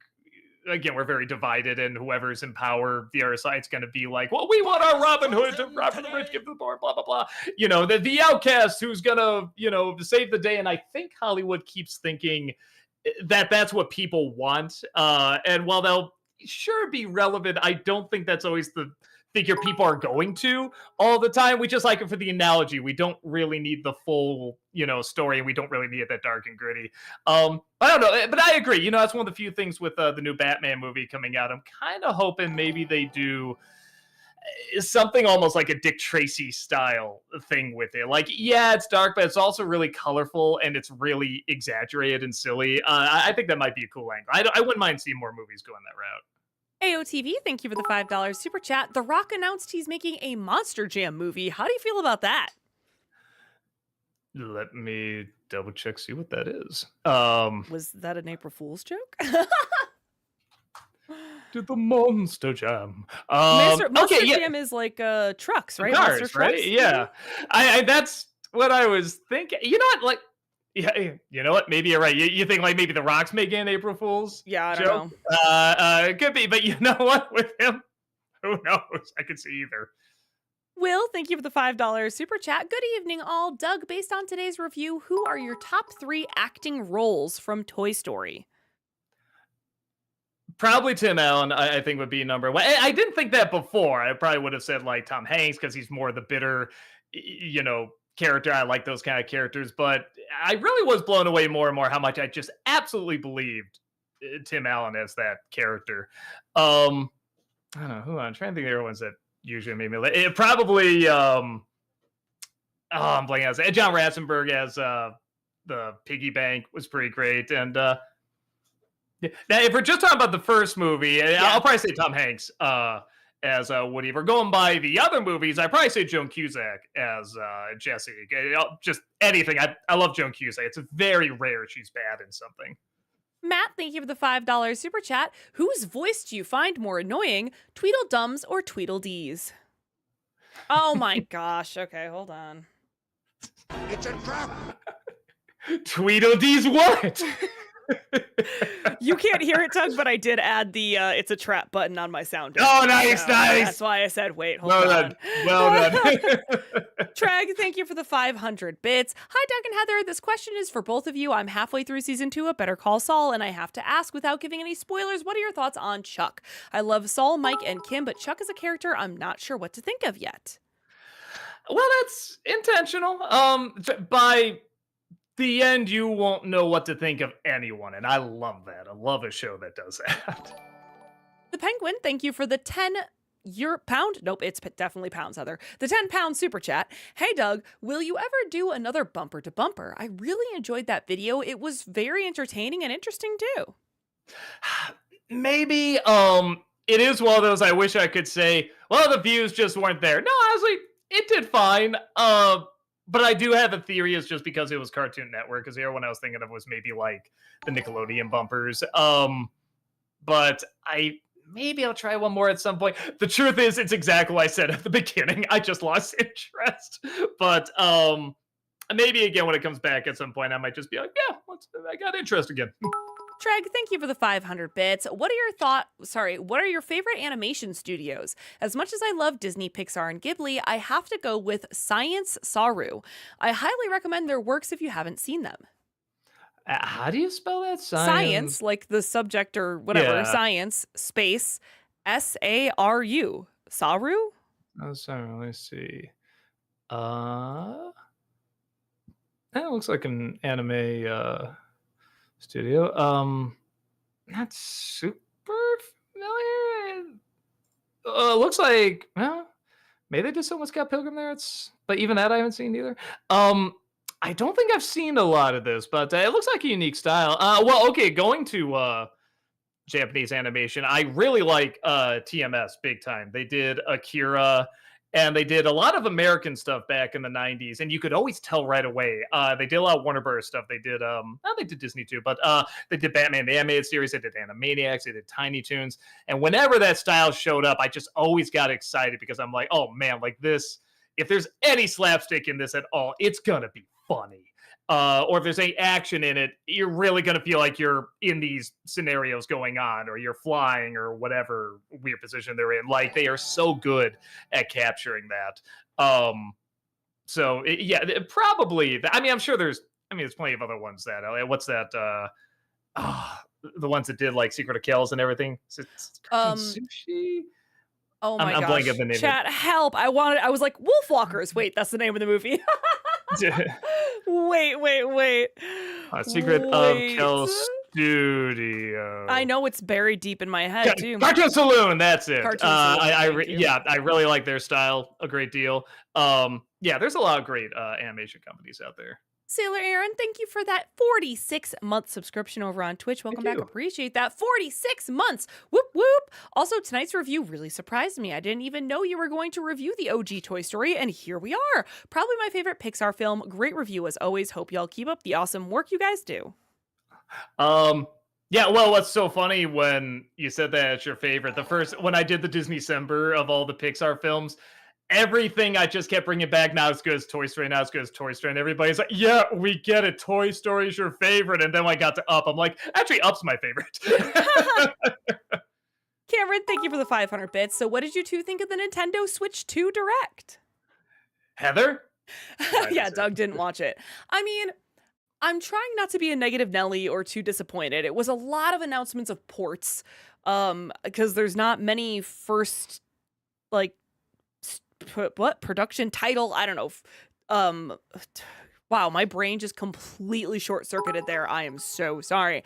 again, we're very divided, and whoever's in power, the other side's going to be like, well, we want our Robin Hood to rob from the rich, give to the poor, blah, blah, blah. The outcast who's going to, save the day. And I think Hollywood keeps thinking that that's what people want. And while they'll sure be relevant, I don't think that's always the figure people are going to all the time. We just like it for the analogy. We don't really need the full, story, and we don't really need it that dark and gritty. I don't know, but I agree. That's one of the few things with the new Batman movie coming out. I'm kind of hoping maybe they do something almost like a Dick Tracy style thing with it. Like, yeah, it's dark, but it's also really colorful, and it's really exaggerated and silly. I think that might be a cool angle. I wouldn't mind seeing more movies going that route. AOTV, thank you for the $5 super chat. The Rock announced he's making a Monster Jam movie. How do you feel about that? Let me double check, see what that is. Was that an April Fool's joke? To the Monster Jam. Monster Okay, yeah. Jam is like trucks, right? Cars, Monster right? trucks? Yeah. I that's what I was thinking. You know what? Like, yeah, you know what? Maybe you're right. You think like maybe The Rock's making an April Fool's Yeah, I don't joke? know. It could be, but you know what? With him, who knows? I could see either. Will, thank you for the $5 super chat. Good evening, all. Doug, based on today's review, who are your top 3 acting roles from Toy Story? Probably Tim Allen, I think, would be number one. I didn't think that before. I probably would have said like Tom Hanks, because he's more the bitter, character. I like those kind of characters, but I really was blown away more and more how much I just absolutely believed Tim Allen as that character. I don't know who I'm trying to think of the other ones that usually made me laugh. It probably I'm blanking out. John Ratzenberg as the piggy bank was pretty great. And now if we're just talking about the first movie, I'll probably say Tom Hanks as Woody. If we're going by the other movies, I'd probably say Joan Cusack as Jessie. Just anything. I love Joan Cusack. It's very rare she's bad in something. Matt, thank you for the $5 super chat. Whose voice do you find more annoying, Tweedledums or Tweedledees? Oh my gosh. Okay, hold on. It's a trap. Tweedledees what? You can't hear it, Doug, but I did add the, "It's a trap" button on my sound Oh, effect, nice, so that's nice. why I said, "Wait, hold Well done. on." Well done. Treg, thank you for the 500 bits. Hi, Doug and Heather. This question is for both of you. I'm halfway through season 2 of Better Call Saul, and I have to ask, without giving any spoilers, what are your thoughts on Chuck? I love Saul, Mike, and Kim, but Chuck as a character, I'm not sure what to think of yet. Well, that's intentional. By the end, you won't know what to think of anyone, and I love that. I love a show that does that. The Penguin, thank you for the 10 euro pound. Nope, it's definitely pounds, Heather. The 10-pound super chat. Hey, Doug, will you ever do another bumper to bumper? I really enjoyed that video. It was very entertaining and interesting too. Maybe it is one of those I wish I could say, well, the views just weren't there. No, honestly, it did fine. But I do have a theory it's just because it was Cartoon Network, because the other one I was thinking of was maybe like the Nickelodeon bumpers. But I maybe I'll try one more at some point. The truth is, it's exactly what I said at the beginning. I just lost interest. But maybe again when it comes back at some point, I might just be like, yeah, I got interest again. Treg, thank you for the 500 bits. What are your what are your favorite animation studios? As much as I love Disney, Pixar, and Ghibli, I have to go with Science Saru. I highly recommend their works if you haven't seen them. How do you spell that? Science, like the subject or whatever, Yeah. science, space, Saru. Saru? Oh, sorry. Let's see. Uh, that looks like an anime studio. Not super familiar. Looks like well, maybe they did some with Scott Pilgrim there. But even that I haven't seen either. I don't think I've seen a lot of this, but it looks like a unique style. Well, okay, going to Japanese animation. I really like TMS big time. They did Akira and they did a lot of American stuff back in the 90s and you could always tell right away. They did a lot of Warner Bros stuff. They did they did Disney too, but they did Batman the animated series, they did Animaniacs, they did Tiny Toons. And whenever that style showed up, I just always got excited because I'm like, "Oh man, like this if there's any slapstick in this at all, it's going to be funny." Or if there's any action in it, you're really going to feel like you're in these scenarios going on, or you're flying, or whatever weird position they're in. Like they are so good at capturing that. Yeah, probably. I mean, I'm sure there's. I mean, there's plenty of other ones that. What's that? The ones that did like Secret of Kills and everything. Is it Cartoon Um, Sushi? oh I'm, my I'm blanking gosh. of the name of Chat, help. I was like, Wolfwalkers. Wait, that's the name of the movie. it. Wait. Secret of Wait. Kill Studio. I know it's buried deep in my head too. Cartoon Saloon, that's it. Cartoon Saloon, thank you. Yeah, I really like their style a great deal. Yeah, there's a lot of great animation companies out there. Sailor Aaron, thank you for that 46-month subscription over on Twitch. Welcome back. you. Appreciate that. 46 months. Whoop, whoop. Also, tonight's review really surprised me. I didn't even know you were going to review the OG Toy Story, and here we are. Probably my favorite Pixar film. Great review as always. Hope y'all keep up the awesome work you guys do. Yeah, well, what's so funny when you said that it's your favorite, when I did the Disney December of all the Pixar films, everything I just kept bringing back, not as good as Toy Story, not as good as Toy Story, and everybody's like, yeah, we get it, Toy Story is your favorite, and then when I got to Up, I'm like, actually, Up's my favorite. Cameron, thank you for the 500 bits. So what did you two think of the Nintendo Switch 2 Direct? Heather? Yeah, Doug didn't watch it. I mean, I'm trying not to be a negative Nelly or too disappointed. It was a lot of announcements of ports, because there's not many first, like, production title, I don't know. Wow, my brain just completely short-circuited there. I am so sorry.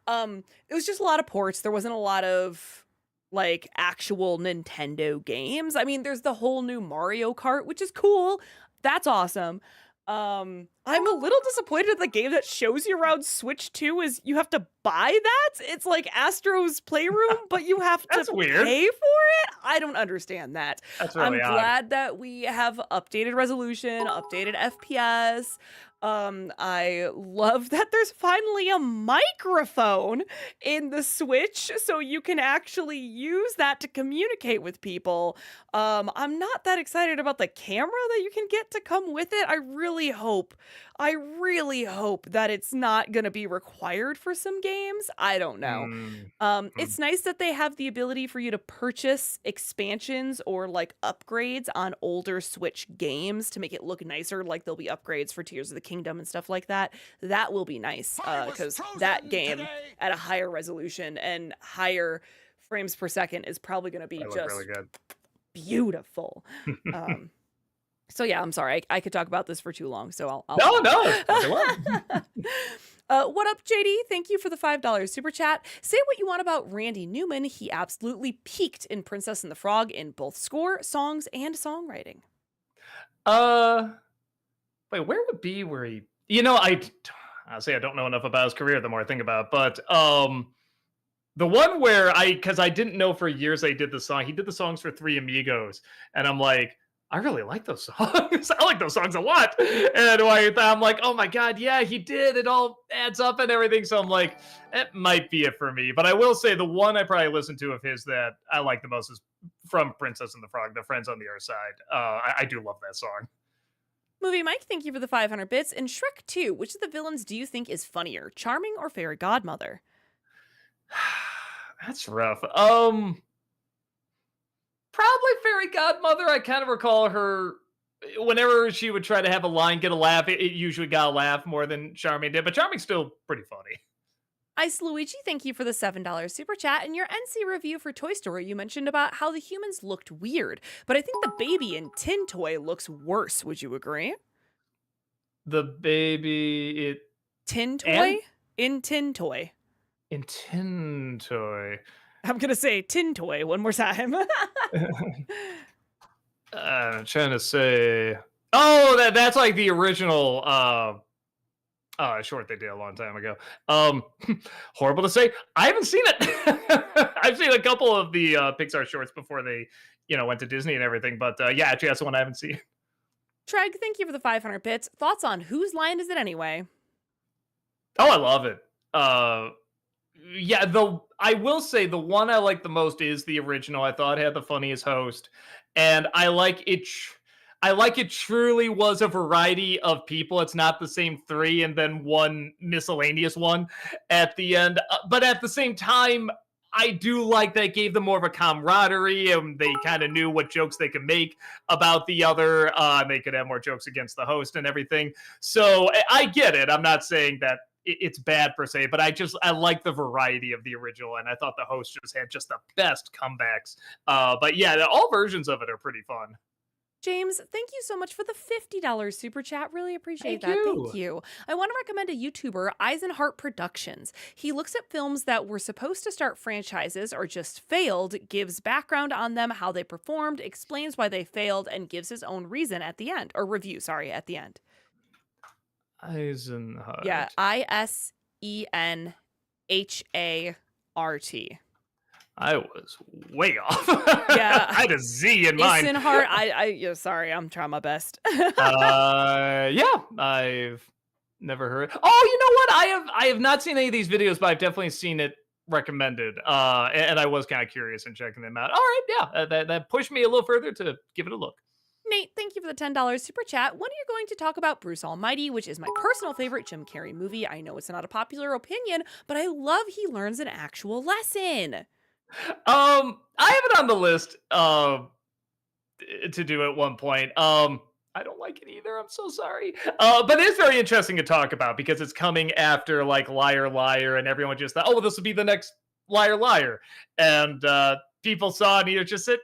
It was just a lot of ports. There wasn't a lot of like actual Nintendo games. I mean, there's the whole new Mario Kart, which is cool. That's awesome. I'm a little disappointed at the game that shows you around Switch 2 is you have to buy that. It's like Astro's Playroom, but you have to That's weird. pay for it. I don't understand that. That's really I'm odd. glad that we have updated resolution, updated FPS. I love that there's finally a microphone in the Switch so you can actually use that to communicate with people. I'm not that excited about the camera that you can get to come with it. I really hope I really hope that it's not gonna be required for some games. I don't know. Mm, mm. It's nice that they have the ability for you to purchase expansions or like upgrades on older Switch games to make it look nicer. Like there'll be upgrades for Tears of the Kingdom and stuff like that. That will be nice I was because that frozen game today. at a higher resolution and higher frames per second is probably going to be They look really just good. beautiful. Um, so yeah, I'm sorry. I could talk about this for too long, so I'll No, stop. no, it's really well. What up, JD? Thank you for the $5 super chat. Say what you want about Randy Newman. He absolutely peaked in Princess and the Frog in both score, songs, and songwriting. Uh, Wait, where would be where he? I say I don't know enough about his career. The more I think about it, but the one where because I didn't know for years they did the song. He did the songs for Three Amigos, and I'm like, I really like those songs. I like those songs a lot. And I'm like, oh my god, yeah, he did. It all adds up and everything. So I'm like, it might be it for me. But I will say the one I probably listened to of his that I like the most is from Princess and the Frog, The Friends on the Other Side. I do love that song. Movie Mike, thank you for the 500 bits. In Shrek 2, which of the villains do you think is funnier, Charming or Fairy Godmother? That's rough. Probably Fairy Godmother. I kind of recall her whenever she would try to have a line get a laugh, it usually got a laugh more than Charming did, but Charming's still pretty funny. Ice Luigi, thank you for the $7 super chat. In your NC review for Toy Story, you mentioned about how the humans looked weird, but I think the baby in Tin Toy looks worse. Would you agree? The baby Tin and Toy? In Tin Toy. in Tin Toy. I'm gonna say Tin Toy one more time. I'm trying to say. Oh, that's like the original short they did a long time ago. Horrible to say. I haven't seen it. I've seen a couple of the Pixar shorts before they, went to Disney and everything. But yeah, actually, that's the one I haven't seen. Treg, thank you for the 500 bits. Thoughts on whose line is it anyway? Oh, I love it. Yeah, I will say the one I like the most is the original. I thought it had the funniest host, and I like it. I like it truly was a variety of people. It's not the same three and then one miscellaneous one at the end. But at the same time, I do like that it gave them more of a camaraderie and they kind of knew what jokes they could make about the other. They could have more jokes against the host and everything. So I get it. I'm not saying that it's bad per se, but I like the variety of the original, and I thought the host just had just the best comebacks. But yeah, all versions of it are pretty fun. James, thank you so much for the $50 super chat. Really appreciate Thank that. you. Thank you. I want to recommend a YouTuber, Eisenhart Productions. He looks at films that were supposed to start franchises or just failed, gives background on them, how they performed, explains why they failed, and gives his own reason at the end, or review, sorry, at the end. Yeah, Eisenhart. Isenhart. I was way off. Yeah. I had a Z in mine. Isenhart. Yeah, sorry, I'm trying my best. Yeah, I've never heard. Oh, you know what? I have not seen any of these videos, but I've definitely seen it recommended. And I was kind of curious in checking them out. All right, yeah, that pushed me a little further to give it a look. Nate, thank you for the $10 super chat. When are you going to talk about Bruce Almighty, which is my personal favorite Jim Carrey movie? I know it's not a popular opinion, but I love he learns an actual lesson. I have it on the list to do at one point. I don't like it either. I'm so sorry. But it's very interesting to talk about because it's coming after like Liar Liar, and everyone just thought, oh, well, this will be the next Liar Liar, and people saw it and either just said,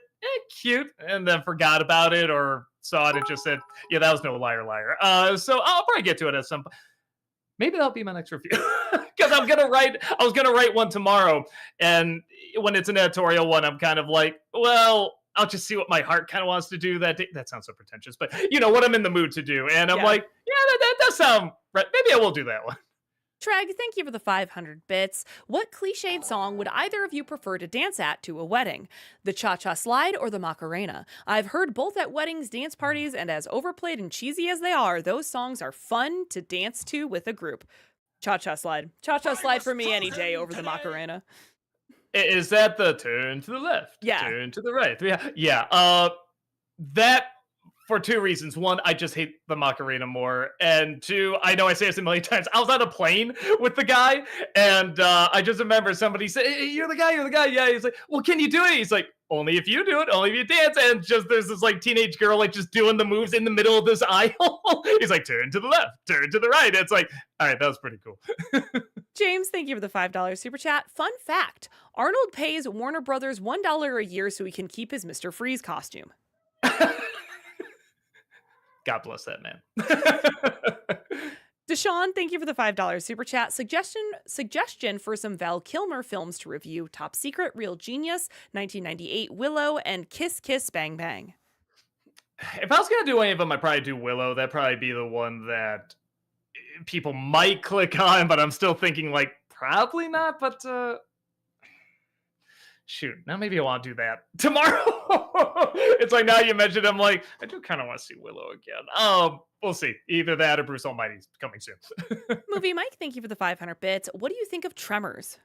cute, and then forgot about it, or saw it and just said, yeah, that was no Liar Liar. So I'll probably get to it at some point. Maybe that'll be my next review because I was gonna write one tomorrow, and when it's an editorial one, I'm kind of like, well, I'll just see what my heart kind of wants to do that day. That sounds so pretentious, but what I'm in the mood to do, and I'm like, yeah, that does sound right. Maybe I will do that one. Treg, thank you for the 500 bits. What cliched song would either of you prefer to dance at to a wedding? The Cha-Cha Slide or the Macarena? I've heard both at weddings, dance parties, and as overplayed and cheesy as they are, those songs are fun to dance to with a group. Cha-Cha Slide. Cha-Cha Slide for me any day over the Macarena. Is that the turn to the left? Yeah. Turn to the right. Yeah. That for two reasons. One, I just hate the Macarena more. And two, I know I say this a million times. I was on a plane with the guy, and I just remember somebody said, "Hey, you're the guy, you're the guy." Yeah. He's like, "Well, can you do it?" He's like, "Only if you do it, only if you dance." And just there's this like teenage girl like just doing the moves in the middle of this aisle. He's like, "Turn to the left, turn to the right." It's like, all right, that was pretty cool. James, thank you for the $5 super chat. Fun fact Arnold pays Warner Brothers $1 a year so he can keep his Mr. Freeze costume. God bless that man. Deshaun, thank you for the $5 super chat. Suggestion for some Val Kilmer films to review: Top Secret, Real Genius, 1998, Willow, and Kiss Kiss Bang Bang. If I was gonna do any of them, I'd probably do Willow. That'd probably be the one that people might click on, but I'm still thinking like probably not. But shoot, now maybe I want to do that tomorrow. It's like now you mentioned, I'm like, I do kind of want to see Willow again. We'll see. Either that or Bruce Almighty's coming soon. Movie Mike, thank you for the 500 bits. What do you think of Tremors?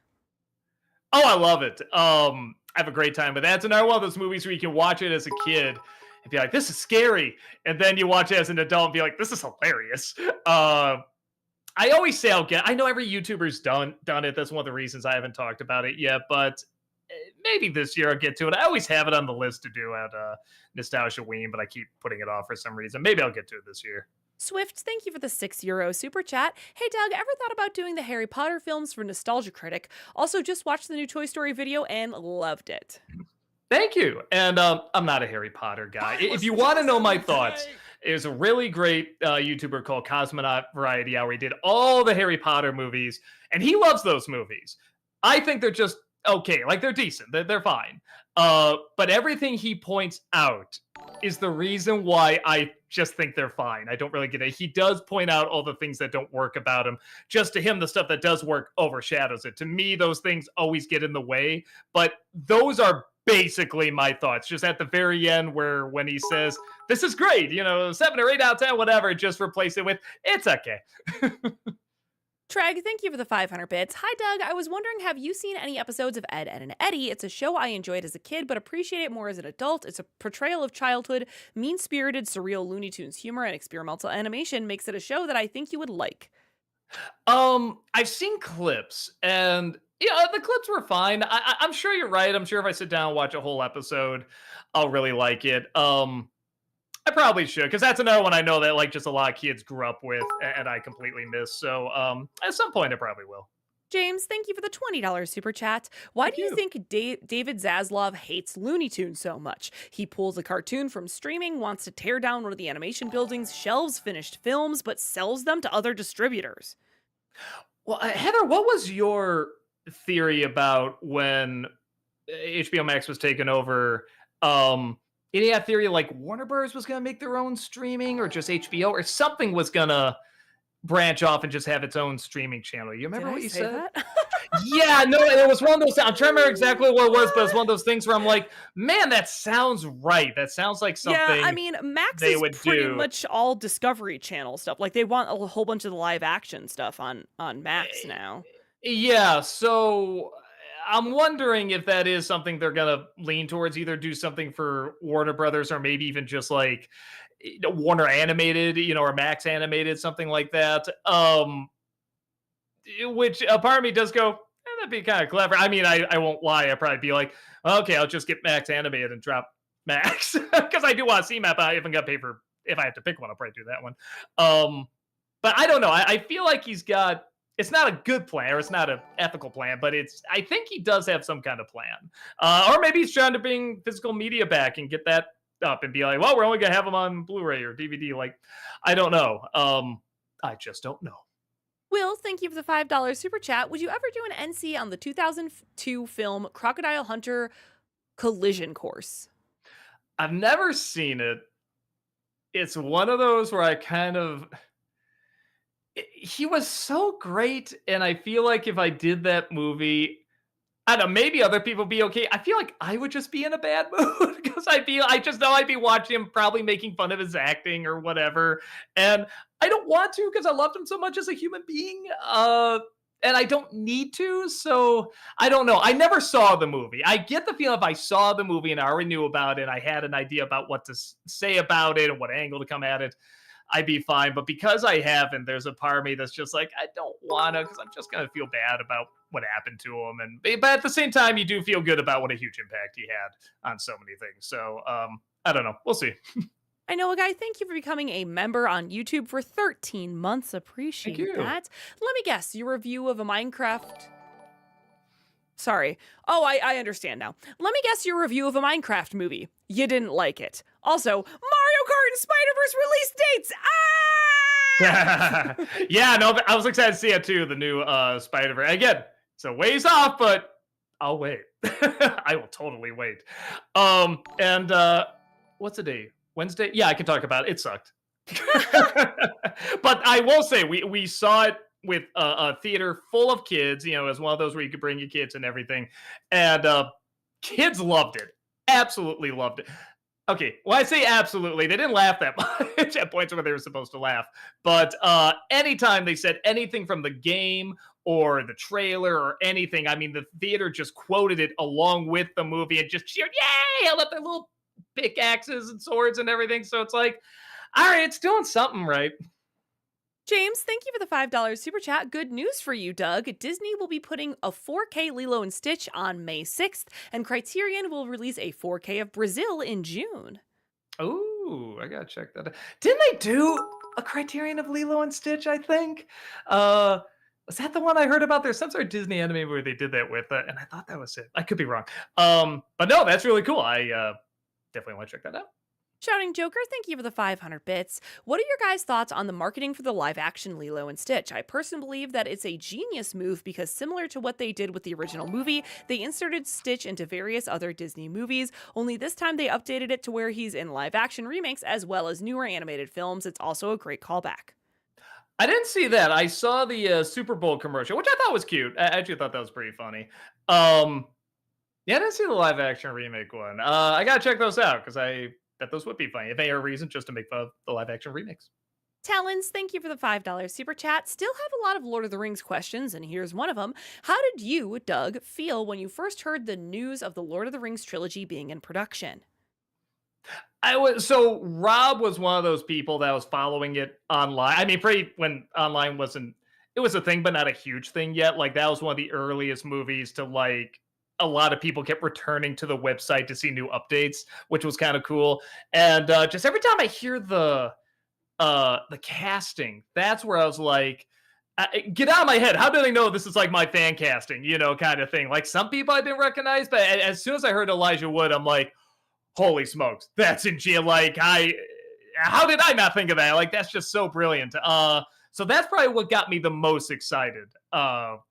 Oh, I love it. I have a great time with that. It's another one of those movies where you can watch it as a kid and be like, this is scary. And then you watch it as an adult and be like, this is hilarious. I always say I know every YouTuber's done it. That's one of the reasons I haven't talked about it yet, but maybe this year I'll get to it. I always have it on the list to do at Nostalgia Ween, but I keep putting it off for some reason. Maybe I'll get to it this year. Swift, thank you for the €6 super chat. Hey Doug, ever thought about doing the Harry Potter films for Nostalgia Critic? Also, just watched the new Toy Story video and loved it. Thank you. And I'm not a Harry Potter guy. If you want to know my thoughts, there's a really great YouTuber called Cosmonaut Variety Hour. He did all the Harry Potter movies, and he loves those movies. I think they're just okay. Like, they're decent. They're fine. But everything he points out is the reason why I just think they're fine. I don't really get it. He does point out all the things that don't work about him. Just to him, the stuff that does work overshadows it. To me, those things always get in the way. But those are basically my thoughts. Just at the very end where when he says, this is great, 7 or 8 out of 10, whatever, just replace it with, it's okay. Treg, thank you for the 500 bits. Hi, Doug. I was wondering, have you seen any episodes of Ed, Ed, and Eddie? It's a show I enjoyed as a kid, but appreciate it more as an adult. It's a portrayal of childhood, mean-spirited, surreal Looney Tunes humor, and experimental animation makes it a show that I think you would like. I've seen clips, and the clips were fine. I'm sure you're right. I'm sure if I sit down and watch a whole episode, I'll really like it. I probably should, because that's another one I know that like just a lot of kids grew up with and I completely miss. So at some point I probably will. James, thank you for the $20 super chat. Why do you think David Zaslav hates Looney Tunes so much? He pulls a cartoon from streaming, wants to tear down one of the animation buildings, shelves finished films, but sells them to other distributors. Well, Heather, what was your theory about when HBO Max was taken over? Any theory like Warner Bros. Was going to make their own streaming, or just HBO, or something was going to branch off and just have its own streaming channel? You remember what you said? Yeah, no, it was one of those. I'm trying to remember exactly what it was, but it's one of those things where I'm like, man, that sounds right. That sounds like something. Yeah, I mean, Max is pretty much all Discovery Channel stuff. Like, they want a whole bunch of the live action stuff on Max now. Yeah, so I'm wondering if that is something they're gonna lean towards, either do something for Warner Brothers or maybe even just like Warner Animated, or Max Animated, something like that. Which a part of me does go, that'd be kind of clever. I mean, I won't lie, I'd probably be like, okay, I'll just get Max Animated and drop Max because I do want to see map. I haven't got to pay for. If I have to pick one, I'll probably do that one. But I don't know. I feel like he's got. It's not a good plan, or it's not an ethical plan, but I think he does have some kind of plan. Or maybe he's trying to bring physical media back and get that up and be like, well, we're only going to have them on Blu-ray or DVD. Like, I don't know. I just don't know. Will, thank you for the $5 super chat. Would you ever do an NC on the 2002 film Crocodile Hunter Collision Course? I've never seen it. It's one of those where I kind of... He was so great, and I feel like if I did that movie, I don't know, maybe other people would be okay. I feel like I would just be in a bad mood because I just know I'd be watching him probably making fun of his acting or whatever, and I don't want to because I loved him so much as a human being. and I don't need to, so I don't know. I never saw the movie. I get the feeling if I saw the movie and I already knew about it, I had an idea about what to say about it and what angle to come at it, I'd be fine. But because I haven't, there's a part of me that's just like, I don't want to, because I'm just going to feel bad about what happened to him. But at the same time, you do feel good about what a huge impact he had on so many things. So I don't know. We'll see. I know a guy. Thank you for becoming a member on YouTube for 13 months. Thank Appreciate you. that. Let me guess, your review of a Minecraft. Sorry. Oh, I understand now. Let me guess your review of a Minecraft movie. You didn't like it. Also, Mario Kart and Spider-Verse release dates. Ah! Yeah, no, I was excited to see it too. The new Spider-Verse. Again, it's a ways off, but I'll wait. I will totally wait. And what's the day? Wednesday? Yeah, I can talk about it. It sucked. But I will say we saw it with a theater full of kids. You know, as one of those where you could bring your kids and everything, and kids loved it. Absolutely loved it. Okay, well, I say absolutely. They didn't laugh that much at points where they were supposed to laugh. But anytime they said anything from the game or the trailer or anything, I mean, the theater just quoted it along with the movie and just cheered, yay! Held up their little pickaxes and swords and everything. So it's like, all right, it's doing something right. James, thank you for the $5 super chat. Good news for you, Doug. Disney will be putting a 4K Lilo and Stitch on May 6th, and Criterion will release a 4K of Brazil in June. Oh, I gotta check that out. Didn't they do a Criterion of Lilo and Stitch? I think. Was that the one I heard about? There's some sort of Disney anime where they did that with, and I thought that was it. I could be wrong. But no, that's really cool. I definitely want to check that out. Shouting Joker, thank you for the 500 bits. What are your guys' thoughts on the marketing for the live action Lilo and Stitch? I personally believe that it's a genius move because, similar to what they did with the original movie, they inserted Stitch into various other Disney movies, only this time they updated it to where he's in live action remakes as well as newer animated films. It's also a great callback. I didn't see that. I saw the Super Bowl commercial, which I thought was cute. I actually thought that was pretty funny. Yeah, I didn't see the live action remake one. I gotta check those out because I bet those would be funny. If any other reason, just to make fun of the live action remakes. Talons, thank you for the $5 super chat. Still have a lot of Lord of the Rings questions, and here's one of them. How did you, Doug, feel when you first heard the news of the Lord of the Rings trilogy being in production? I was so Rob was one of those people that was following it online. I mean, pretty when online wasn't it was a thing, but not a huge thing yet. Like that was one of the earliest movies to like a lot of people kept returning to the website to see new updates, which was kind of cool. And just every time I hear the casting, that's where I was like, get out of my head. How do they know this is like my fan casting, you know, kind of thing? Like some people I didn't recognize, but as soon as I heard Elijah Wood, I'm like, holy smokes, that's in jail. Like how did I not think of that? Like that's just so brilliant. So that's probably what got me the most excited.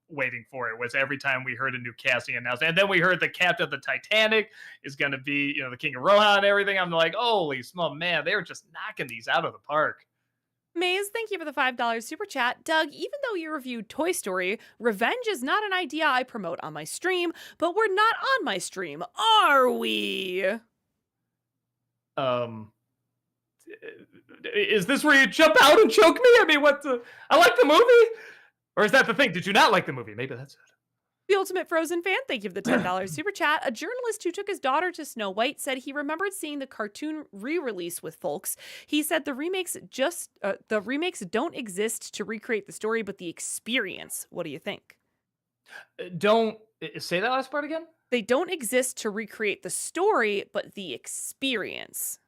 Waiting for it was every time we heard a new casting announcement, and then we heard the captain of the Titanic is going to be, you know, the King of Rohan and everything. I'm like, holy small man, they were just knocking these out of the park. Maze, thank you for the $5 super chat. Doug, even though you reviewed Toy Story, revenge is not an idea I promote on my stream, but we're not on my stream, are we? Um, is this where you jump out and choke me? I mean, I like the movie, or is that the thing? Did you not like the movie? Maybe that's it. The Ultimate Frozen Fan, thank you for the $10 super chat. A journalist who took his daughter to Snow White said he remembered seeing the cartoon re-release with folks. He said the remakes don't exist to recreate the story, but the experience. What do you think? Don't say that last part again. They don't exist to recreate the story, but the experience.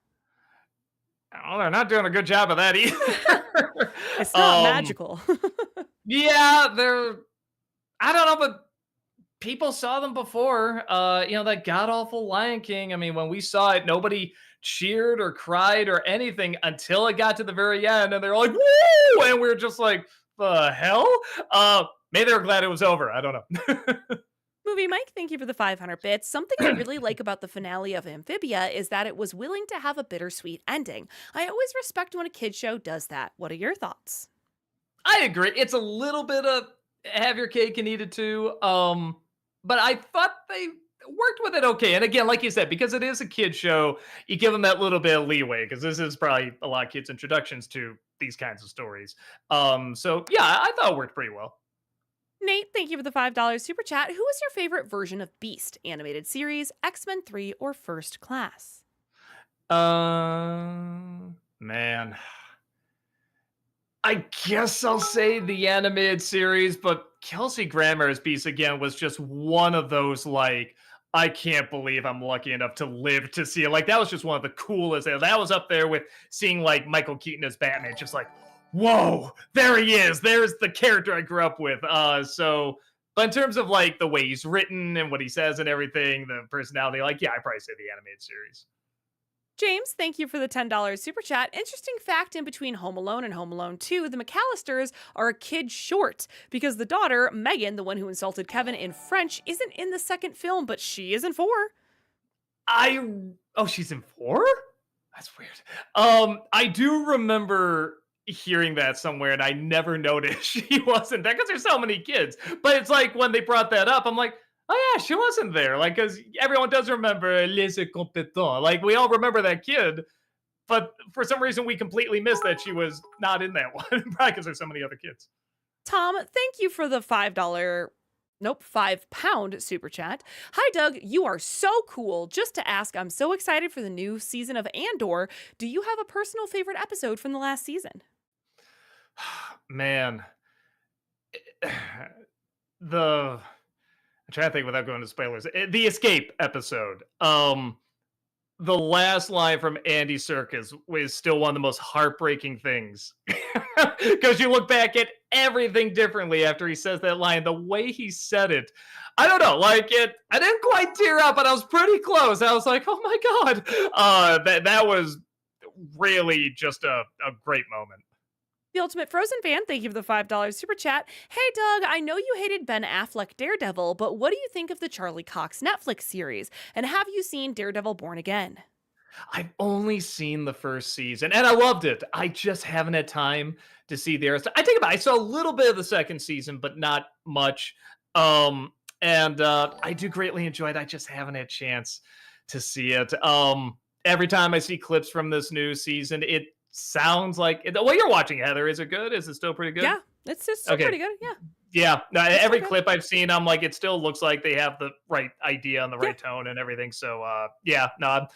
Oh, they're not doing a good job of that either. It's not magical. Yeah, they're. I don't know, but people saw them before. You know, that god awful Lion King. I mean, when we saw it, nobody cheered or cried or anything until it got to the very end, and they're like, "Woo!" And we are just like, "The hell?" Maybe they were glad it was over. I don't know. Movie Mike, thank you for the 500 bits. Something I really like about the finale of Amphibia is that it was willing to have a bittersweet ending. I always respect when a kid show does that. What are your thoughts? I agree. It's a little bit of have your cake and eat it too. But I thought they worked with it okay. And again, like you said, because it is a kid show, you give them that little bit of leeway because this is probably a lot of kids' introductions to these kinds of stories. So yeah, I thought it worked pretty well. Nate, thank you for the $5 super chat. Who is your favorite version of Beast? Animated series, X-Men 3, or First Class? Man. I guess I'll say the animated series, but Kelsey Grammer's Beast again was just one of those like I can't believe I'm lucky enough to live to see it. Like that was just one of the coolest. That was up there with seeing like Michael Keaton as Batman. Just like, whoa, there he is. There's the character I grew up with. But in terms of like the way he's written and what he says and everything, the personality, like yeah, I probably say the animated series. James, thank you for the $10 super chat. Interesting fact in between Home Alone and Home Alone 2, the McAllisters are a kid short because the daughter, Megan, the one who insulted Kevin in French, isn't in the second film, but she is in 4. I oh, she's in 4? That's weird. I do remember hearing that somewhere, and I never noticed she wasn't there because there's so many kids. But it's like when they brought that up, I'm like, oh yeah, she wasn't there. Like, because everyone does remember Les Incompetents. Like, we all remember that kid, but for some reason we completely missed that she was not in that one. Probably because there's so many other kids. Tom, thank you for the £5 super chat. Hi, Doug. You are so cool. Just to ask, I'm so excited for the new season of Andor. Do you have a personal favorite episode from the last season? Man, the I'm trying to think without going to spoilers. The escape episode. The last line from Andy Serkis was still one of the most heartbreaking things because you look back at everything differently after he says that line. The way he said it, I don't know, like it. I didn't quite tear up, but I was pretty close. I was like, oh my god, that was really just a great moment. The Ultimate Frozen Fan, thank you for the $5 super chat. Hey, Doug, I know you hated Ben Affleck Daredevil, but what do you think of the Charlie Cox Netflix series? And have you seen Daredevil Born Again? I've only seen the first season and I loved it. I just haven't had time to see the rest. I think about it, I saw a little bit of the second season, but not much. I do greatly enjoy it. I just haven't had a chance to see it. Every time I see clips from this new season, it sounds like the way you're watching, Heather. Is it good? Is it still pretty good? Yeah, it's still Okay. pretty good. Yeah. Yeah. No, It's every okay. clip I've seen, I'm like, it still looks like they have the right idea and the Yeah. right tone and everything. So, yeah, no,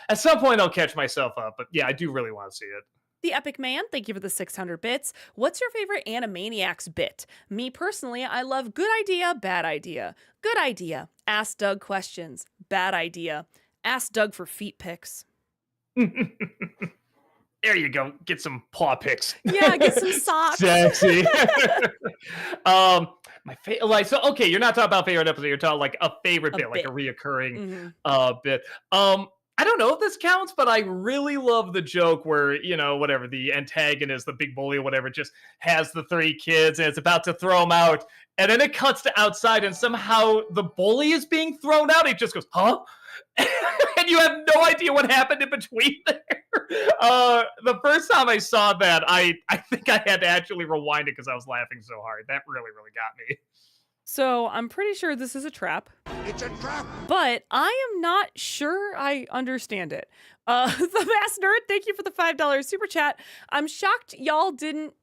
at some point I'll catch myself up. But yeah, I do really want to see it. The Epic Man, thank you for the 600 bits. What's your favorite Animaniacs bit? Me personally, I love good idea, bad idea. Good idea. Ask Doug questions. Bad idea. Ask Doug for feet pics. There you go. Get some paw pics. Yeah, get some socks. Sexy. My favorite, like, so okay, you're not talking about favorite episode. You're talking like a favorite bit, like a reoccurring bit. I don't know if this counts, but I really love the joke where, whatever the antagonist, the big bully or whatever, just has the 3 kids and it's about to throw them out. And then it cuts to outside and somehow the bully is being thrown out. He just goes, huh? And you have no idea what happened in between there. The first time I saw that, I think I had to actually rewind it because I was laughing so hard. That really, really got me. So I'm pretty sure this is a trap. It's a trap. But I am not sure I understand it. The Mass Nerd, thank you for the $5 super chat. I'm shocked y'all didn't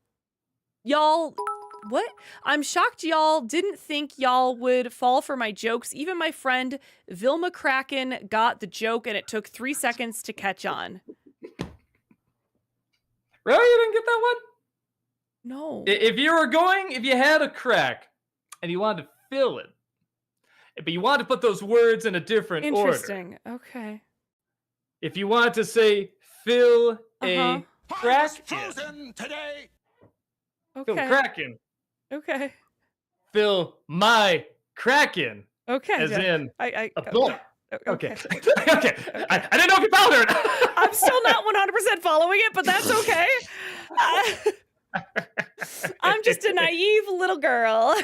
think y'all would fall for my jokes. Even my friend Vilma Kraken got the joke and it took 3 seconds to catch on. Really? You didn't get that one? No. If you had a crack and you wanted to fill it, but you wanted to put those words in a different order. Interesting. Okay. If you wanted to say fill a crack Frozen today. Fill Okay. Kraken. Okay. Fill my Kraken. Okay. As in a book. Okay. Okay. I didn't know if you followed her. I'm still not 100% following it, but that's okay. I'm just a naive little girl.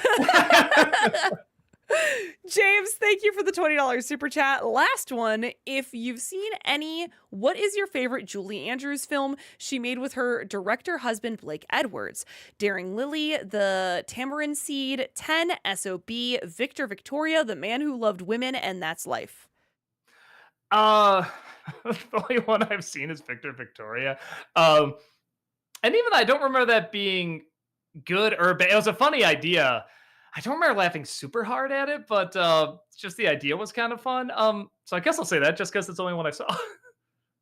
James, thank you for the $20 super chat. Last one. If you've seen any, what is your favorite Julie Andrews film she made with her director husband, Blake Edwards? Daring Lily, The Tamarind Seed, 10, SOB, Victor Victoria, The Man Who Loved Women, and That's Life. The only one I've seen is Victor Victoria. And even I don't remember that being good or bad. It was a funny idea. I don't remember laughing super hard at it, but just the idea was kind of fun. So I guess I'll say that just because it's the only one I saw.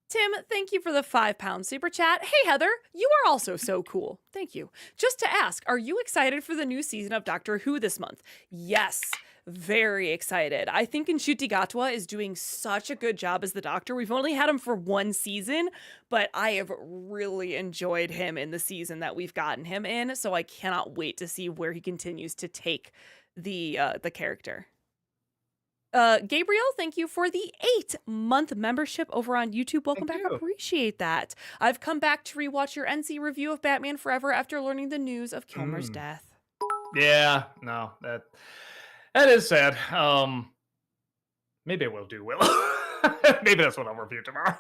Tim, thank you for the £5 super chat. Hey, Heather, you are also so cool. Thank you. Just to ask, are you excited for the new season of Doctor Who this month? Yes, very excited. I think Ncuti Gatwa is doing such a good job as the Doctor. We've only had him for one season, but I have really enjoyed him in the season that we've gotten him in, so I cannot wait to see where he continues to take the character. Gabriel, thank you for the 8-month membership over on YouTube. Welcome Thank back. you. Appreciate that. I've come back to rewatch your NC review of Batman Forever after learning the news of Kilmer's death. Yeah, no, that is sad. Maybe I will do Willow. Maybe that's what I'll review tomorrow.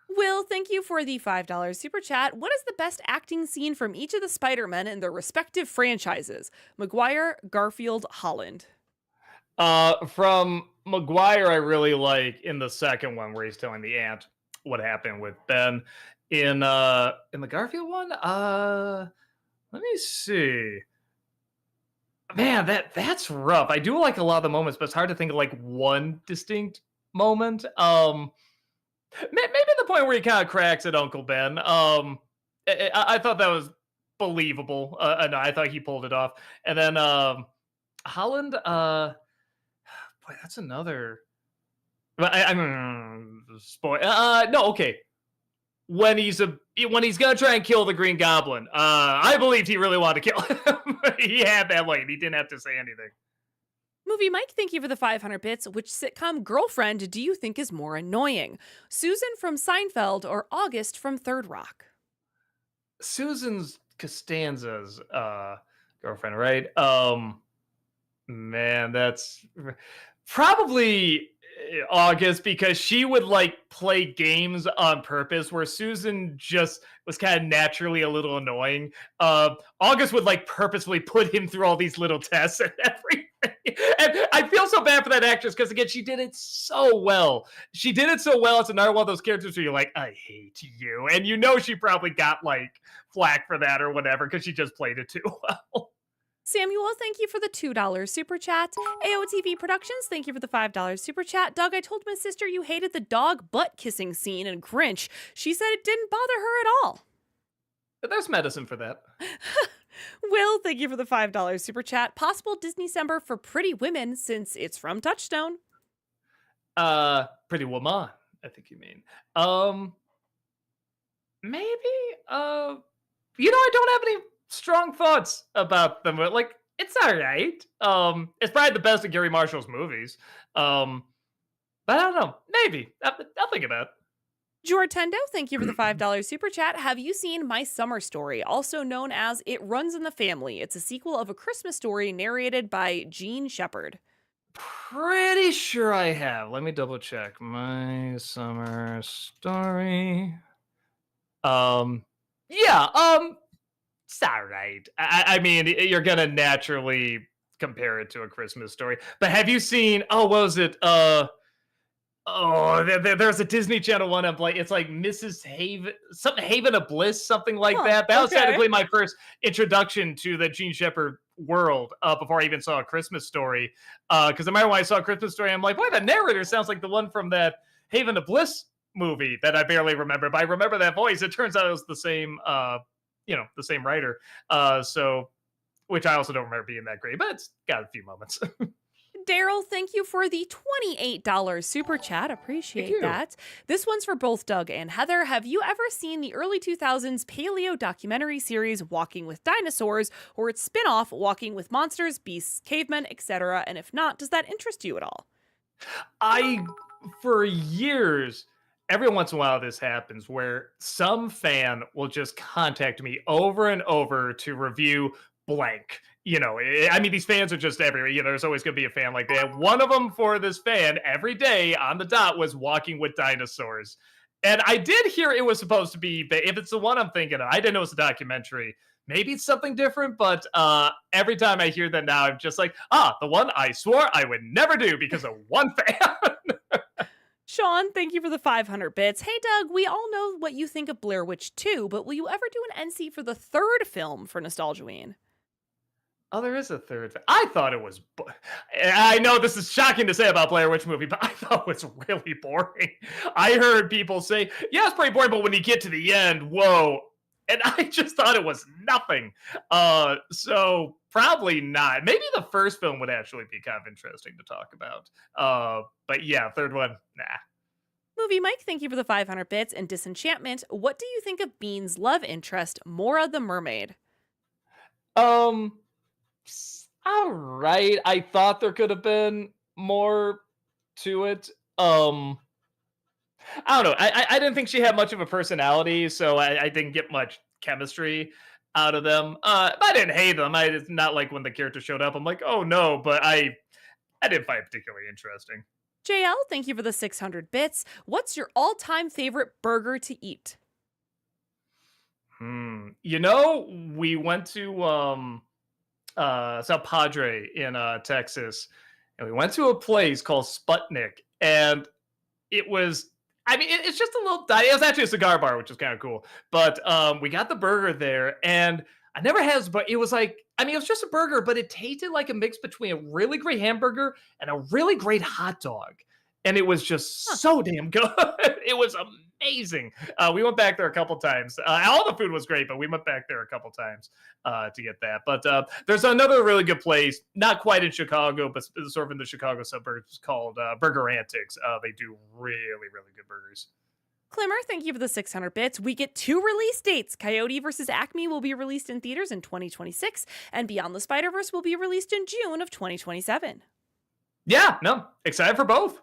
Will, thank you for the $5 super chat. What is the best acting scene from each of the Spider-Men in their respective franchises? Maguire, Garfield, Holland. From Maguire, I really like in the second one where he's telling the aunt what happened with Ben. In the Garfield one, let me see. Man, that's rough. I do like a lot of the moments, but it's hard to think of like one distinct moment. Maybe the point where he kind of cracks at Uncle Ben. I thought that was believable. And I thought he pulled it off. And then Holland, boy, that's another. I'm spoil. No, okay. When he's gonna try and kill the Green Goblin, I believed he really wanted to kill him. He had that light. He didn't have to say anything. Movie Mike, thank you for the 500 bits. Which sitcom girlfriend do you think is more annoying? Susan from Seinfeld or August from Third Rock? Susan's Costanza's girlfriend, right? Man, that's probably August because she would like play games on purpose where Susan just was kind of naturally a little annoying. August would like purposefully put him through all these little tests and everything. And I feel so bad for that actress because again, she did it so well. She did it so well. It's another one of those characters where you're like, I hate you. And you know she probably got like flack for that or whatever because she just played it too well. Samuel, thank you for the $2 super chat. AOTV Productions, thank you for the $5 super chat. Doug, I told my sister you hated the dog butt kissing scene in Grinch. She said it didn't bother her at all. But there's medicine for that. Will, thank you for the $5 super chat. Possible Disney-cember for Pretty Women since it's from Touchstone. Pretty Woman, I think you mean. Maybe. I don't have any strong thoughts about them. But like, it's all right. It's probably the best of Gary Marshall's movies. But I don't know. Maybe I'll think about it. Jortendo, thank you for the $5 super chat. Have you seen My Summer Story, also known as It Runs in the Family? It's a sequel of A Christmas Story narrated by Gene Shepard. Pretty sure I have. Let me double check. My Summer Story. Yeah. It's all right. I mean, you're gonna naturally compare it to A Christmas Story. But have you seen? Oh, what was it? There's a Disney Channel one. It's like Mrs. Haven, something Haven of Bliss, something like that. That was okay. technically my first introduction to the Gene Shepard world before I even saw A Christmas Story. Because I remember when I saw A Christmas Story, I'm like, boy, the narrator sounds like the one from that Haven of Bliss movie that I barely remember. But I remember that voice. It turns out it was the same, the same writer. Which I also don't remember being that great, but it's got a few moments. Daryl, thank you for the $28 super chat. Appreciate that. This one's for both Doug and Heather. Have you ever seen the early 2000s paleo documentary series Walking with Dinosaurs or its spin-off Walking with Monsters, Beasts, Cavemen, etc.? And if not, does that interest you at all? For years, every once in a while this happens where some fan will just contact me over and over to review blank. I mean, these fans are just everywhere. There's always going to be a fan like that. One of them for this fan every day on the dot was Walking with Dinosaurs. And I did hear it was supposed to be, if it's the one I'm thinking of, I didn't know it's a documentary. Maybe it's something different, but every time I hear that now, I'm just like, the one I swore I would never do because of one fan. Sean, thank you for the 500 bits. Hey, Doug, we all know what you think of Blair Witch 2, but will you ever do an NC for the third film for Nostalgiaween? Oh, there is a third. I thought it was. I know this is shocking to say about Blair Witch movie, but I thought it was really boring. I heard people say, "Yeah, it's pretty boring," but when you get to the end, whoa! And I just thought it was nothing. So probably not. Maybe the first film would actually be kind of interesting to talk about. But yeah, third one, nah. Movie Mike, thank you for the 500 bits. And Disenchantment, what do you think of Bean's love interest, Mora the mermaid? Um, all right. I thought there could have been more to it. I don't know. I didn't think she had much of a personality, so I didn't get much chemistry out of them. I didn't hate them. It's not like when the character showed up, I'm like, oh no, but I didn't find it particularly interesting. JL, thank you for the 600 bits. What's your all time favorite burger to eat? We went to South Padre in Texas, and we went to a place called Sputnik, and it was. I mean, it's just a little. It was actually a cigar bar, which is kind of cool. But we got the burger there, and I never has, but it was like. I mean, it was just a burger, but it tasted like a mix between a really great hamburger and a really great hot dog, and it was just Huh. so damn good. It was amazing. We went back there a couple times. All the food was great, but we went back there a couple times to get that. But there's another really good place, not quite in Chicago, but sort of in the Chicago suburbs called Burger Antics. They do really, really good burgers. Climmer, thank you for the 600 bits. We get two release dates. Coyote vs. Acme will be released in theaters in 2026, and Beyond the Spider-Verse will be released in June of 2027. Yeah, no, excited for both.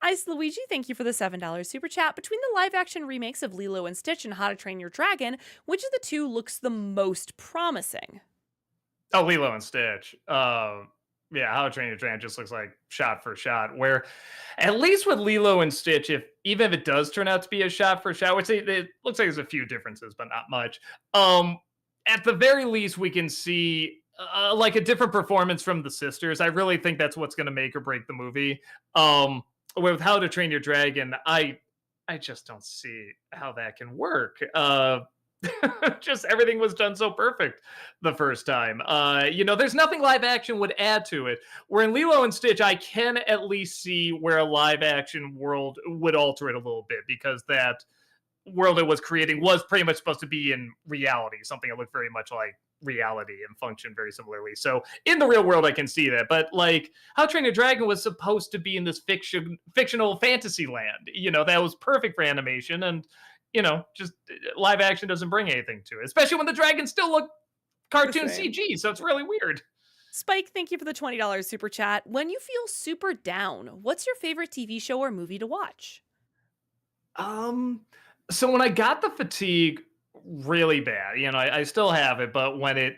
Ice Luigi, thank you for the $7 super chat. Between the live action remakes of Lilo and Stitch and How to Train Your Dragon, which of the two looks the most promising? Oh, Lilo and Stitch. Yeah, How to Train Your Dragon just looks like shot for shot. Where, at least with Lilo and Stitch, if even if it does turn out to be a shot for shot, which it looks like there's a few differences, but not much. Um, at the very least, we can see like a different performance from the sisters. I really think that's what's going to make or break the movie. With How to Train Your Dragon, I just don't see how that can work. Just everything was done so perfect the first time. There's nothing live action would add to it. Where in Lilo and Stitch, I can at least see where a live action world would alter it a little bit because that world it was creating was pretty much supposed to be in reality, something that looked very much like reality and functioned very similarly. So in the real world, I can see that. But like How to Train Your Dragon was supposed to be in this fictional fantasy land, that was perfect for animation. And just live action doesn't bring anything to it, especially when the dragons still look cartoon CG. So it's really weird. Spike, thank you for the $20 super chat. When you feel super down, what's your favorite TV show or movie to watch? Um, so when I got the fatigue really bad, I still have it, but when it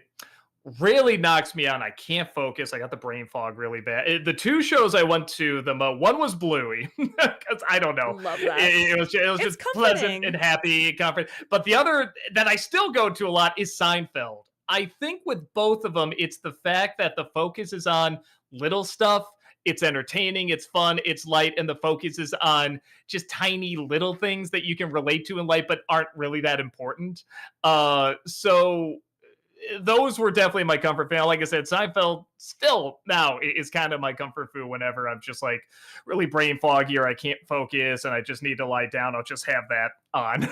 really knocks me out and I can't focus, I got the brain fog really bad. The two shows I went to, one was Bluey because I don't know, Love that. it was It's just pleasant comforting. and happy, comfort. But the other that I still go to a lot is Seinfeld. I think with both of them, it's the fact that the focus is on little stuff. It's entertaining, it's fun, it's light, and the focus is on just tiny little things that you can relate to in life, but aren't really that important. So those were definitely my comfort food. Like I said, Seinfeld still now is kind of my comfort food whenever I'm just like really brain foggy or I can't focus and I just need to lie down. I'll just have that on.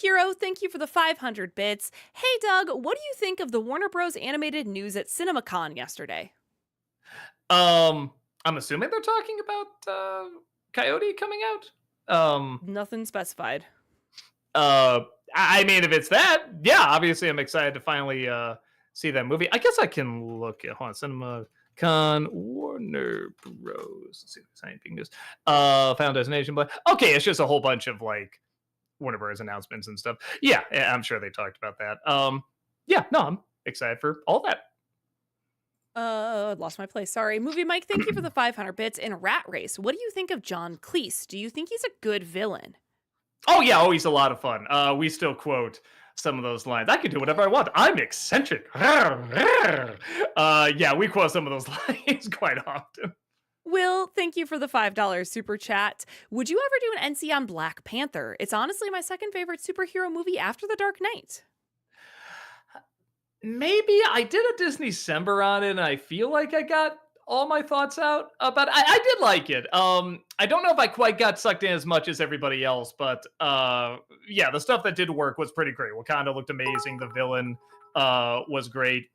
Hero, thank you for the 500 bits. Hey, Doug, what do you think of the Warner Bros. Animated news at CinemaCon yesterday? I'm assuming they're talking about Coyote coming out. Nothing specified. I mean, if it's that, yeah, obviously I'm excited to finally see that movie. I guess I can look at CinemaCon Warner Bros. Let's see if there's anything news. Final Destination, but okay, it's just a whole bunch of like Warner Bros. Announcements and stuff. Yeah, I'm sure they talked about that. Yeah, no, I'm excited for all that. Lost my place. Sorry. Movie Mike, thank you for the 500 bits. In Rat Race, what do you think of John Cleese? Do you think he's a good villain? Oh yeah, always a lot of fun. We still quote some of those lines. I can do whatever I want. I'm eccentric. Yeah, we quote some of those lines quite often. Will, thank you for the $5 super chat. Would you ever do an NC on Black Panther? It's honestly my second favorite superhero movie after The Dark Knight. maybe I did a Disney December on it, and I feel like I got all my thoughts out, but I did like it. I don't know if I quite got sucked in as much as everybody else, but yeah, the stuff that did work was pretty great. Wakanda looked amazing. The villain was great.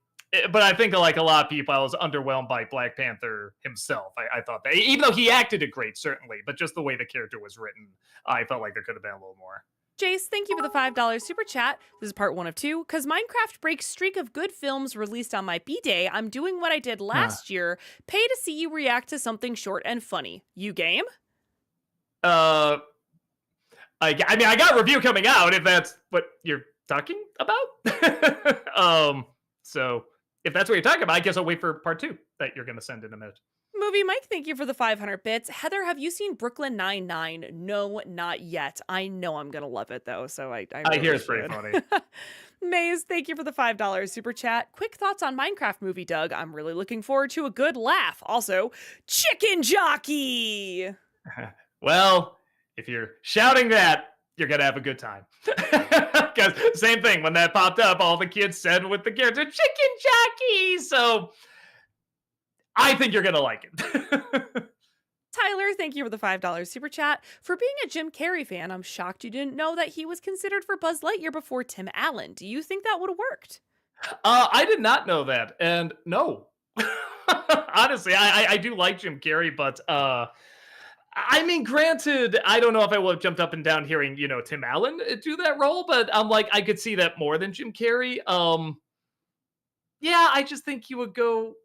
But I think, like a lot of people, I was underwhelmed by Black Panther himself. I thought that, even though he acted it great, certainly, but just the way the character was written, I felt like there could have been a little more. Jace, thank you for the $5 super chat. This is part 1 of 2. Because Minecraft breaks streak of good films released on my B-Day, I'm doing what I did last year. Pay to see you react to something short and funny. You game? Uh, I mean, I got a review coming out, if that's what you're talking about. So if that's what you're talking about, I guess I'll wait for part 2 that you're going to send in a minute. Movie Mike, thank you for the 500 bits. Heather, have you seen Brooklyn Nine-Nine? No, not yet. I know I'm going to love it, though, so I really hear it's should. pretty funny. Maze, thank you for the $5 super chat. Quick thoughts on Minecraft movie, Doug. I'm really looking forward to a good laugh. Also, Chicken Jockey! Well, if you're shouting that, you're going to have a good time. Because same thing, when that popped up, all the kids said with the character, Chicken Jockey! So I think you're going to like it. Tyler, thank you for the $5 super chat. For being a Jim Carrey fan, I'm shocked you didn't know that he was considered for Buzz Lightyear before Tim Allen. Do you think that would have worked? I did not know that. And no. Honestly, I do like Jim Carrey, but I mean, granted, I don't know if I would have jumped up and down hearing, Tim Allen do that role, but I'm like, I could see that more than Jim Carrey. Yeah, I just think he would go.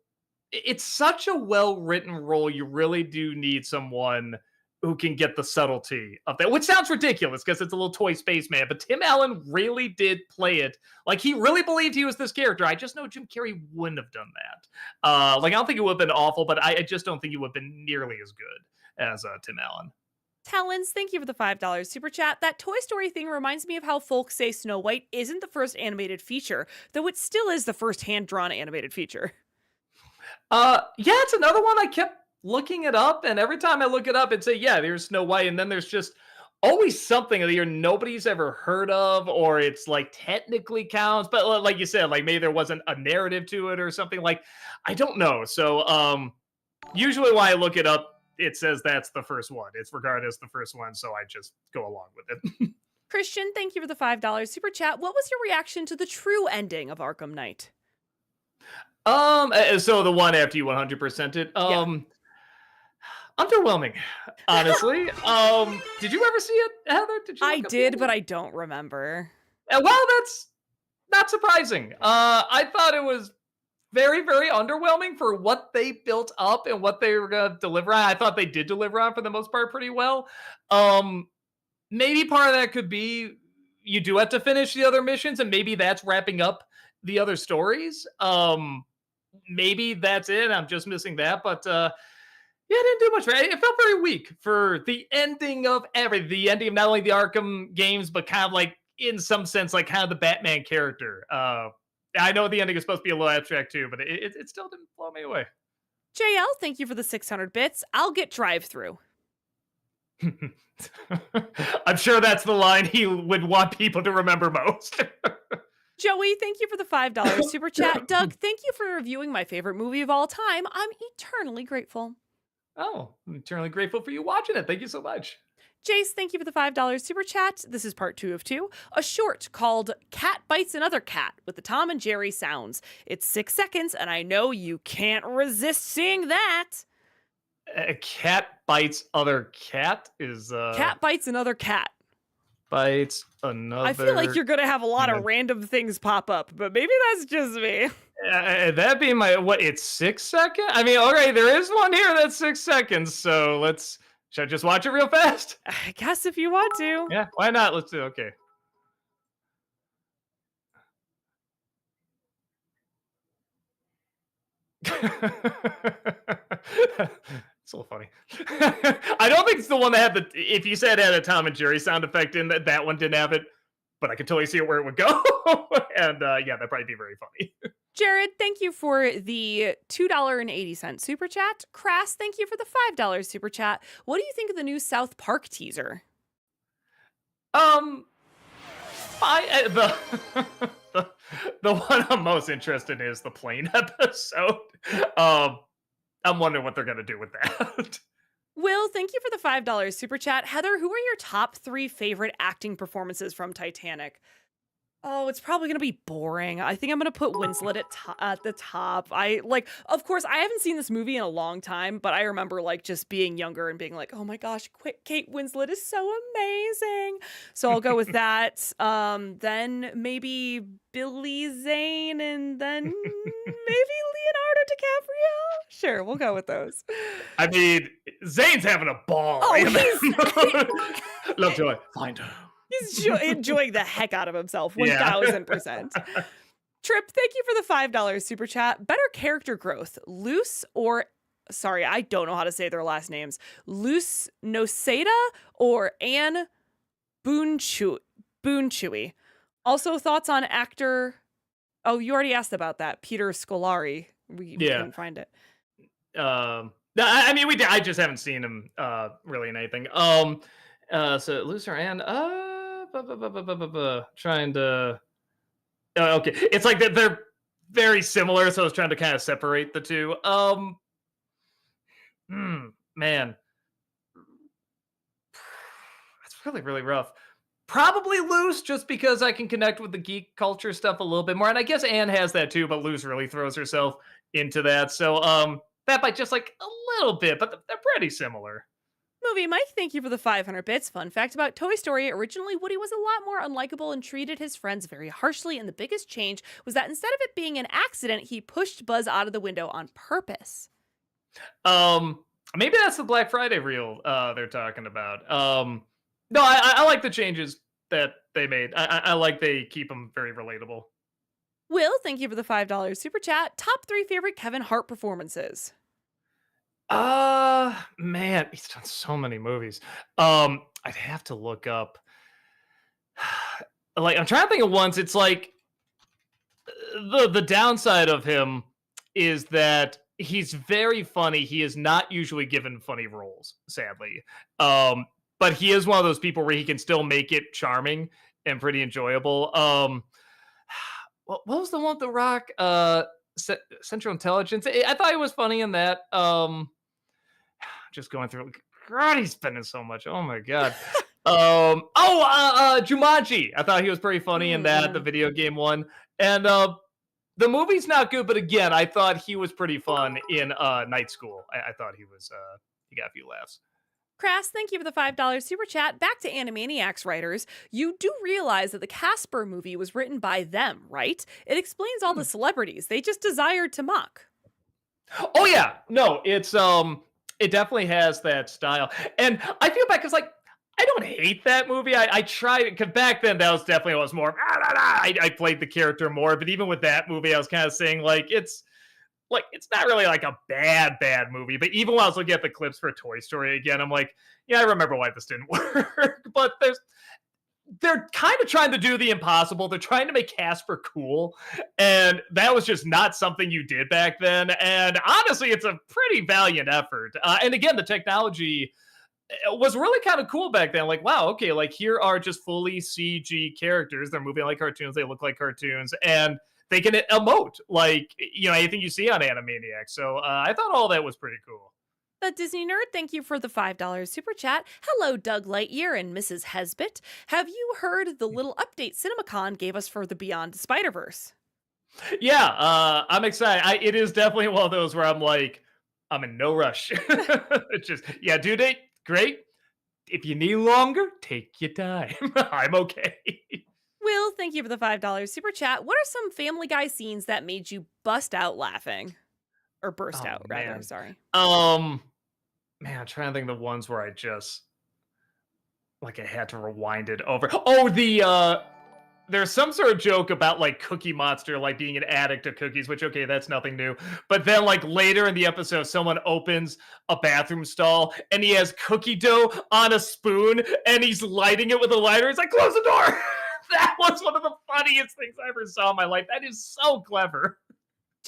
It's such a well-written role. You really do need someone who can get the subtlety of that, which sounds ridiculous because it's a little toy spaceman, but Tim Allen really did play it like he really believed he was this character. I just know Jim Carrey wouldn't have done that. Like, I don't think it would have been awful, but I just don't think it would have been nearly as good as Tim Allen. Talons, thank you for the $5 super chat. That Toy Story thing reminds me of how folks say Snow White isn't the first animated feature, though it still is the first hand-drawn animated feature. Yeah, it's another one. I kept looking it up, and every time I look it up, it'd say, yeah, there's Snow White, and then there's just always something that either nobody's ever heard of, or it's like technically counts, but like you said, like maybe there wasn't a narrative to it or something. Like, I don't know. So usually when I look it up, it says that's the first one. It's regarded as the first one, so I just go along with it. Christian, thank you for the $5 super chat. What was your reaction to the true ending of Arkham Knight? So the one after you 100% it, Yeah. underwhelming, honestly. Did you ever see it, Heather? Did you? I did, but I don't remember. Well, that's not surprising. I thought it was very, very underwhelming for what they built up and what they were gonna deliver on. I thought they did deliver on for the most part pretty well. Maybe part of that could be you do have to finish the other missions, and maybe that's wrapping up the other stories. Maybe that's it. I'm just missing that, but yeah, it didn't do much. Right? It felt very weak for the ending of everything. The ending of not only the Arkham games, but kind of like, in some sense, like kind of the Batman character. I know the ending is supposed to be a little abstract too, but it still didn't blow me away. JL, thank you for the 600 bits. I'll get drive-through. I'm sure that's the line he would want people to remember most. Joey, thank you for the $5 super chat. Doug, thank you for reviewing my favorite movie of all time. I'm eternally grateful. Oh, I'm eternally grateful for you watching it. Thank you so much. Jace, thank you for the $5 super chat. This is part 2 of 2. A short called Cat Bites Another Cat with the Tom and Jerry sounds. It's 6 seconds, and I know you can't resist seeing that. A cat bites other cat is Cat bites another cat. Bites another. I feel like you're gonna have a lot of random things pop up, but maybe that's just me. That'd be my what? It's 6 seconds. I mean, all right, there is one here that's 6 seconds. So should I just watch it real fast? I guess if you want to. Yeah, why not? Let's do it. Okay. It's a little funny. I don't think it's the one that had if you said it had a Tom and Jerry sound effect in that one didn't have it, but I could totally see it where it would go. And yeah, that'd probably be very funny. Jared, thank you for the $2.80 super chat. Crass, thank you for the $5 super chat. What do you think of the new South Park teaser? the, the one I'm most interested in is the plane episode. Um, I'm wondering what they're gonna do with that. Will, thank you for the $5 super chat. Heather, who are your top 3 favorite acting performances from Titanic? Oh, it's probably gonna be boring. I think I'm gonna put Winslet at the top. Of course, I haven't seen this movie in a long time, but I remember like just being younger and being like, "Oh my gosh, Kate Winslet is so amazing." So I'll go with that. Then maybe Billy Zane, and then maybe Leonardo DiCaprio. Sure, we'll go with those. I mean, Zane's having a ball. Oh, in he's that. Lovejoy, find her. He's enjoying the heck out of himself, Yeah. 1000%. Trip, thank you for the $5 super chat. Better character growth, Luce or, sorry, I don't know how to say their last names, Luce Noseda or Anne Boonchewy. Also, thoughts on actor, oh, you already asked about that, Peter Scolari. We couldn't find it. No, I mean, we did. I just haven't seen him really in anything. So Lucer and trying to. Okay, it's like they're very similar, so I was trying to kind of separate the two. Man, that's really really rough. Probably Luce, just because I can connect with the geek culture stuff a little bit more, and I guess Anne has that too, but Luce really throws herself into that. So that by just like a little bit, but they're pretty similar. Movie Mike, thank you for the 500 bits. Fun fact about Toy Story, originally Woody was a lot more unlikable and treated his friends very harshly, and the biggest change was that instead of it being an accident, he pushed Buzz out of the window on purpose. Maybe that's the Black Friday reel they're talking about. No, I like the changes that they made. I like they keep them very relatable. Will, thank you for the $5 super chat. Top 3 favorite Kevin Hart performances. Man, he's done so many movies. I'd have to look up. Like, I'm trying to think of ones. It's like the downside of him is that he's very funny. He is not usually given funny roles, sadly. But he is one of those people where he can still make it charming and pretty enjoyable. What was the one with The Rock? Central Intelligence. I thought he was funny in that. Just going through. God, he's spending so much. Oh my god. Jumanji. I thought he was pretty funny in that, the video game one. And the movie's not good, but again, I thought he was pretty fun in Night School. I thought he was he got a few laughs. Crass, thank you for the $5 super chat. Back to Animaniacs writers. You do realize that the Casper movie was written by them, right? It explains all the celebrities they just desired to mock. Oh yeah, no, it's it definitely has that style, and I feel bad because like I don't hate that movie. I tried because back then that was definitely was more. I played the character more, but even with that movie, I was kind of saying like it's not really like a bad movie. But even when I was looking at the clips for Toy Story again, I'm like, yeah, I remember why this didn't work. But they're kind of trying to do the impossible. They're trying to make Casper cool. And that was just not something you did back then. And honestly, it's a pretty valiant effort. And again, the technology was really kind of cool back then. Like, wow, okay, like here are just fully CG characters. They're moving like cartoons. They look like cartoons. And they can emote like, anything you see on Animaniacs. So I thought all that was pretty cool. The Disney Nerd, thank you for the $5 super chat. Hello, Doug Lightyear and Mrs. Hesbit. Have you heard the little update CinemaCon gave us for the Beyond Spider-Verse? Yeah, I'm excited. It is definitely one of those where I'm like, I'm in no rush. It's just, yeah, due date, great. If you need longer, take your time. I'm okay. Will, thank you for the $5 super chat. What are some Family Guy scenes that made you bust out laughing? Or burst out, rather, man. sorry. Man, I'm trying to think of the ones where I just like I had to rewind it over. Oh, there's some sort of joke about like Cookie Monster like being an addict to cookies, which okay, that's nothing new. But then like later in the episode, someone opens a bathroom stall and he has cookie dough on a spoon and he's lighting it with a lighter. It's like, close the door. That was one of the funniest things I ever saw in my life. That is so clever.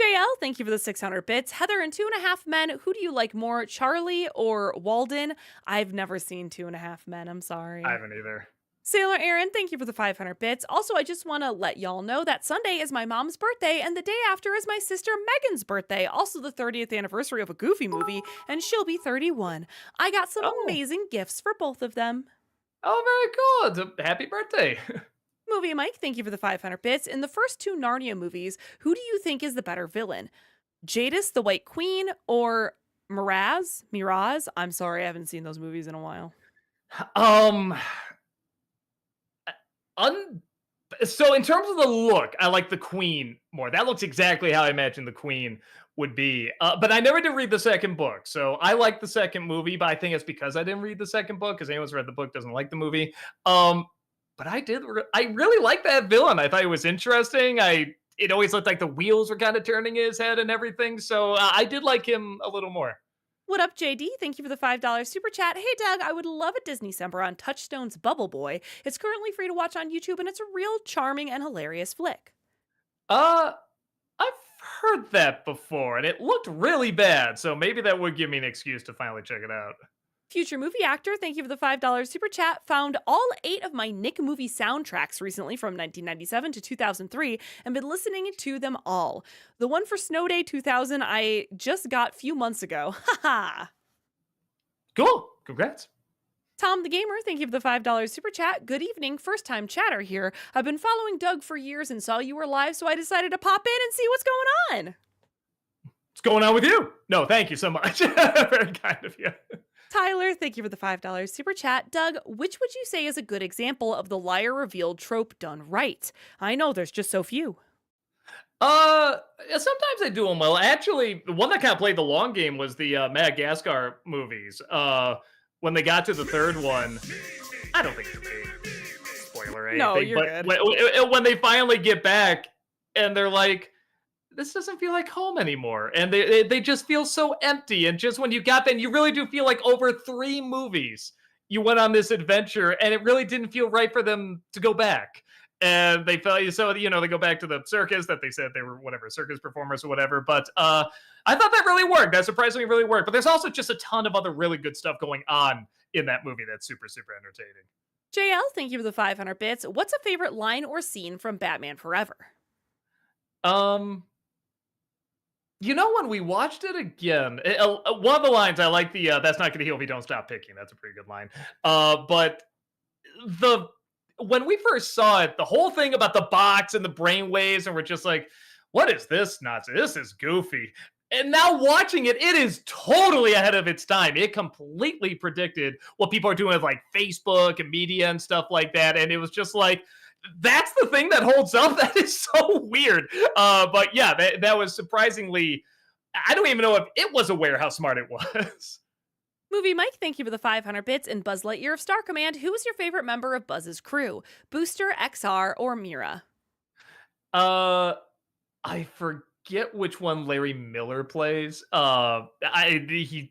JL, thank you for the 600 bits. Heather and 2.5 Men, who do you like more, Charlie or Walden? I've never seen 2.5 Men, I'm sorry. I haven't either. Sailor Aaron, thank you for the 500 bits. Also, I just want to let y'all know that Sunday is my mom's birthday, and the day after is my sister Megan's birthday, also the 30th anniversary of a Goofy movie, and she'll be 31. I got some Oh, amazing gifts for both of them. oh, very cool. It's a happy birthday. Movie Mike, thank you for the 500 bits. In the first two Narnia movies, who do you think is the better villain? Jadis, the White Queen, or Miraz? Miraz? I'm sorry, I haven't seen those movies in a while. um, un So in terms of the look, I like the Queen more. That looks exactly how I imagined the Queen would be. But I never did read the second book, so I like the second movie. But I think it's because I didn't read the second book. Because anyone who's read the book doesn't like the movie. Um, but I really like that villain. I thought it was interesting. It always looked like the wheels were kind of turning in his head and everything. So I did like him a little more. What up, JD? Thank you for the $5 super chat. Hey, Doug, I would love a Disney December on Touchstone's Bubble Boy. It's currently free to watch on YouTube, and it's a real charming and hilarious flick. Uh, I've heard that before, and it looked really bad. So maybe that would give me an excuse to finally check it out. Future movie actor, thank you for the $5 super chat. Found all 8 of my Nick movie soundtracks recently from 1997 to 2003 and been listening to them all. The one for Snow Day 2000 I just got a few months ago. Haha. Cool. Congrats. Tom the Gamer, thank you for the $5 super chat. Good evening, first time chatter here. I've been following Doug for years and saw you were live, so I decided to pop in and see what's going on. What's going on with you? No, thank you so much. Very kind of you. Tyler, thank you for the $5 super chat. Doug, which would you say is a good example of the liar revealed trope done right? I know there's just so few. Sometimes they do them well. Actually, the one that kind of played the long game was the Madagascar movies. When they got to the third one, I don't think it's a big spoiler or anything. No, you're But good. when they finally get back and they're like, this doesn't feel like home anymore, and they just feel so empty. And just when you got there, you really do feel like over 3 movies you went on this adventure, and it really didn't feel right for them to go back. And they felt so they go back to the circus that they said they were whatever circus performers or whatever. But I thought that really worked. That surprisingly really worked. But there's also just a ton of other really good stuff going on in that movie that's super super entertaining. JL, thank you for the 500 bits. What's a favorite line or scene from Batman Forever? Um, when we watched it again, one of the lines I like "That's not going to heal if you don't stop picking." That's a pretty good line. But the when we first saw it, the whole thing about the box and the brainwaves, and we're just like, "What is this nonsense? This is goofy." And now watching it, it is totally ahead of its time. It completely predicted what people are doing with like Facebook and media and stuff like that, and it was just like, that's the thing that holds up. That is so weird. But yeah, that was surprisingly. I don't even know if it was aware how smart it was. Movie Mike, thank you for the 500 bits. And Buzz Lightyear of Star Command, who is your favorite member of Buzz's crew? Booster, XR, or Mira? Uh, I forget which one Larry Miller plays.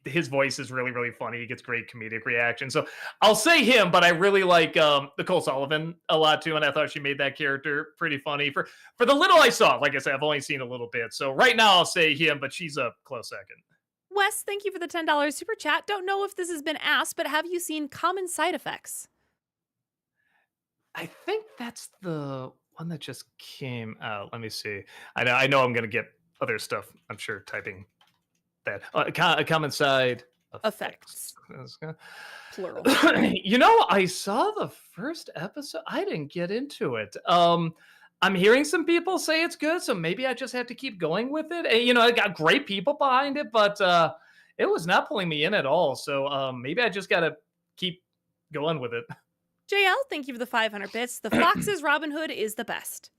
His voice is really really funny. He gets great comedic reaction. So I'll say him, but I really like Nicole Sullivan a lot too, and I thought she made that character pretty funny. For the little I saw, like I said, I've only seen a little bit. So right now I'll say him, but she's a close second. Wes, thank you for the $10 super chat. Don't know if this has been asked, but have you seen Common Side Effects? I think that's the one that just came out. Let me see. I know I'm gonna get other stuff. I'm sure typing that. Common side effects. Effects. Plural. I saw the first episode. I didn't get into it. I'm hearing some people say it's good, so maybe I just have to keep going with it. And, I got great people behind it, but it was not pulling me in at all. So maybe I just gotta keep going with it. JL, thank you for the 500 bits. The Fox's Robin Hood is the best.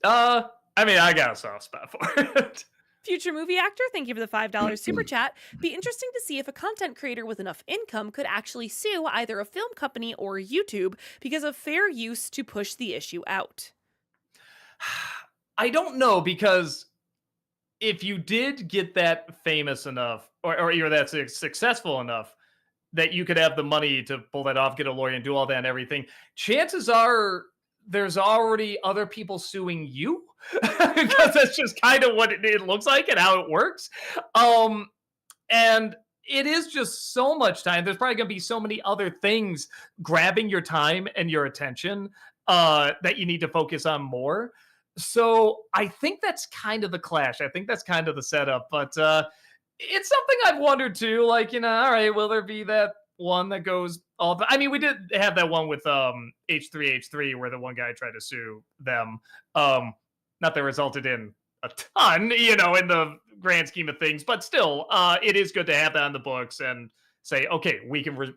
I got a soft spot for it. Future movie actor, thank you for the $5 super chat. Be interesting to see if a content creator with enough income could actually sue either a film company or YouTube because of fair use to push the issue out. I don't know, because if you did get that famous enough, or you're that successful enough that you could have the money to pull that off, get a lawyer and do all that and everything, chances are there's already other people suing you because that's just kind of what it looks like and how it works. And it is just so much time. There's probably going to be so many other things grabbing your time and your attention that you need to focus on more. So I think that's kind of the clash. I think that's kind of the setup. But it's something I've wondered too. Like, all right, will there be that one that goes all I mean, we did have that one with H3H3 where the one guy tried to sue them. Um, not that resulted in a ton, in the grand scheme of things, but still, it is good to have that on the books and say, okay, we can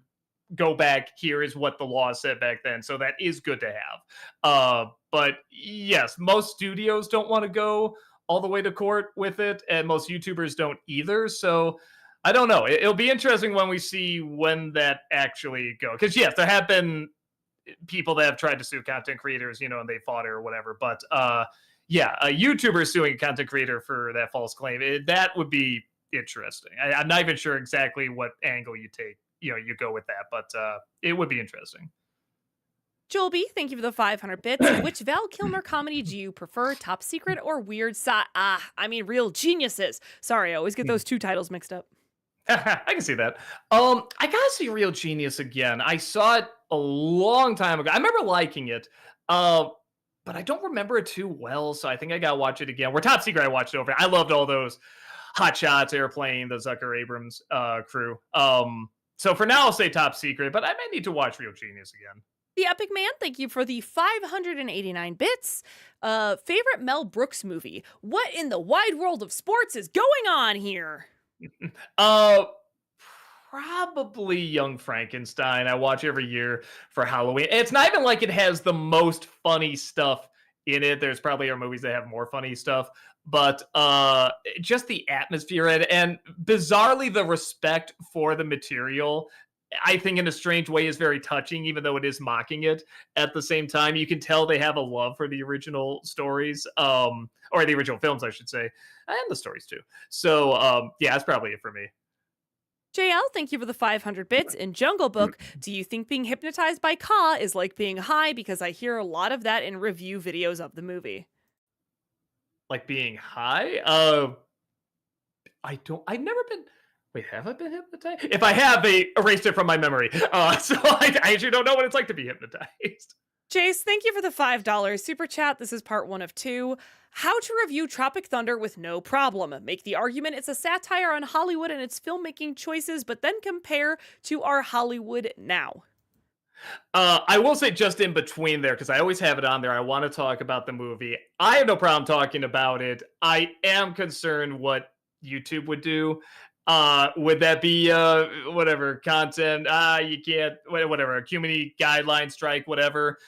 go back. Here is what the law said back then. So that is good to have. But yes, most studios don't want to go all the way to court with it, and most YouTubers don't either. So I don't know. It'll be interesting when we see when that actually go. Because yes, there have been people that have tried to sue content creators, and they fought it or whatever. But yeah, a YouTuber suing a content creator for that false claim, that would be interesting. I'm not even sure exactly what angle you take, you go with that, but it would be interesting. Joel B, thank you for the 500 bits. Which Val Kilmer comedy do you prefer, Top Secret or Weird Real Geniuses? Sorry, I always get those two titles mixed up. I can see that. I gotta see Real Genius again. I saw it a long time ago. I remember liking it, but I don't remember it too well. So I think I gotta watch it again. Where Top Secret, I watched it over. I loved all those Hot Shots, Airplane, the Zucker Abrams crew. So for now, I'll say Top Secret, but I may need to watch Real Genius again. The Epic Man, thank you for the 589 bits. Favorite Mel Brooks movie? What in the wide world of sports is going on here? Uh, Probably Young Frankenstein. I watch every year for Halloween. It's not even like it has the most funny stuff in it. There's probably other movies that have more funny stuff, but just the atmosphere and bizarrely the respect for the material. I think in a strange way is very touching, even though it is mocking it. At the same time, you can tell they have a love for the original stories, or the original films, I should say, and the stories too. So yeah, that's probably it for me. JL, thank you for the 500 bits. In Jungle Book, do you think being hypnotized by Ka is like being high? Because I hear a lot of that in review videos of the movie. Like being high? I've never been. Wait, have I been hypnotized? If I have, they erased it from my memory. So I actually don't know what it's like to be hypnotized. Chase, thank you for the $5 super chat. This is part 1 of 2. How to review Tropic Thunder with no problem. Make the argument it's a satire on Hollywood and its filmmaking choices, but then compare to our Hollywood now. I will say just in between there, because I always have it on there. I want to talk about the movie. I have no problem talking about it. I am concerned what YouTube would do. Would that be whatever content? You can't whatever community guideline strike, whatever.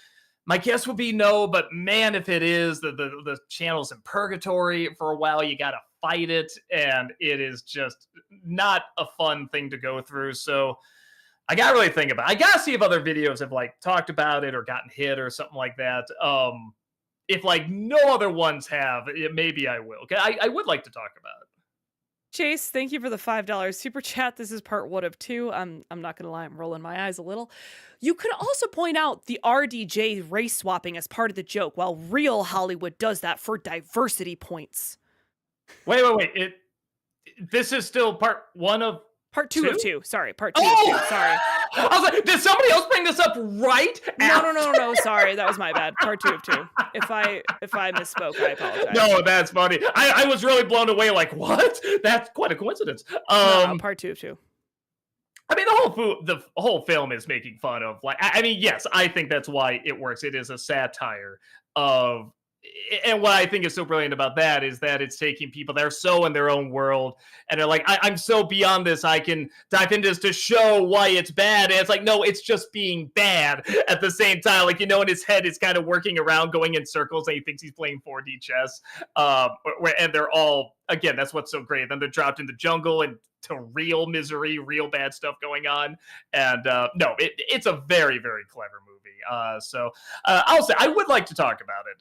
My guess would be no, but man, if it is, the channel's in purgatory for a while. You gotta fight it, and it is just not a fun thing to go through. So I gotta really think about it. I gotta see if other videos have like talked about it or gotten hit or something like that. If like no other ones have, maybe I will. I would like to talk about it. Chase, thank you for the $5 super chat. This is part 1 of 2. I'm not gonna lie, I'm rolling my eyes a little. You could also point out the RDJ race swapping as part of the joke, while real Hollywood does that for diversity points. Wait. This is still part 1 of Part 2 two? of 2. Sorry, part 2 of 2. Sorry. I was like, did somebody else bring this up right? No. Sorry, that was my bad. Part 2 of 2. If I misspoke, I apologize. No, that's funny. I was really blown away. Like, what? That's quite a coincidence. No, part 2 of 2. I mean, the whole film is making fun of like. I mean, yes, I think that's why it works. It is a satire of. And what I think is so brilliant about that is that it's taking people that are so in their own world and they're like, I'm so beyond this. I can dive into this to show why it's bad. And it's like, no, it's just being bad at the same time. Like, in his head is kind of working around, going in circles, and he thinks he's playing 4D chess. And they're all, again, that's what's so great. Then they're dropped in the jungle and to real misery, real bad stuff going on. And no, it's a very, very clever movie. So I'll say I would like to talk about it.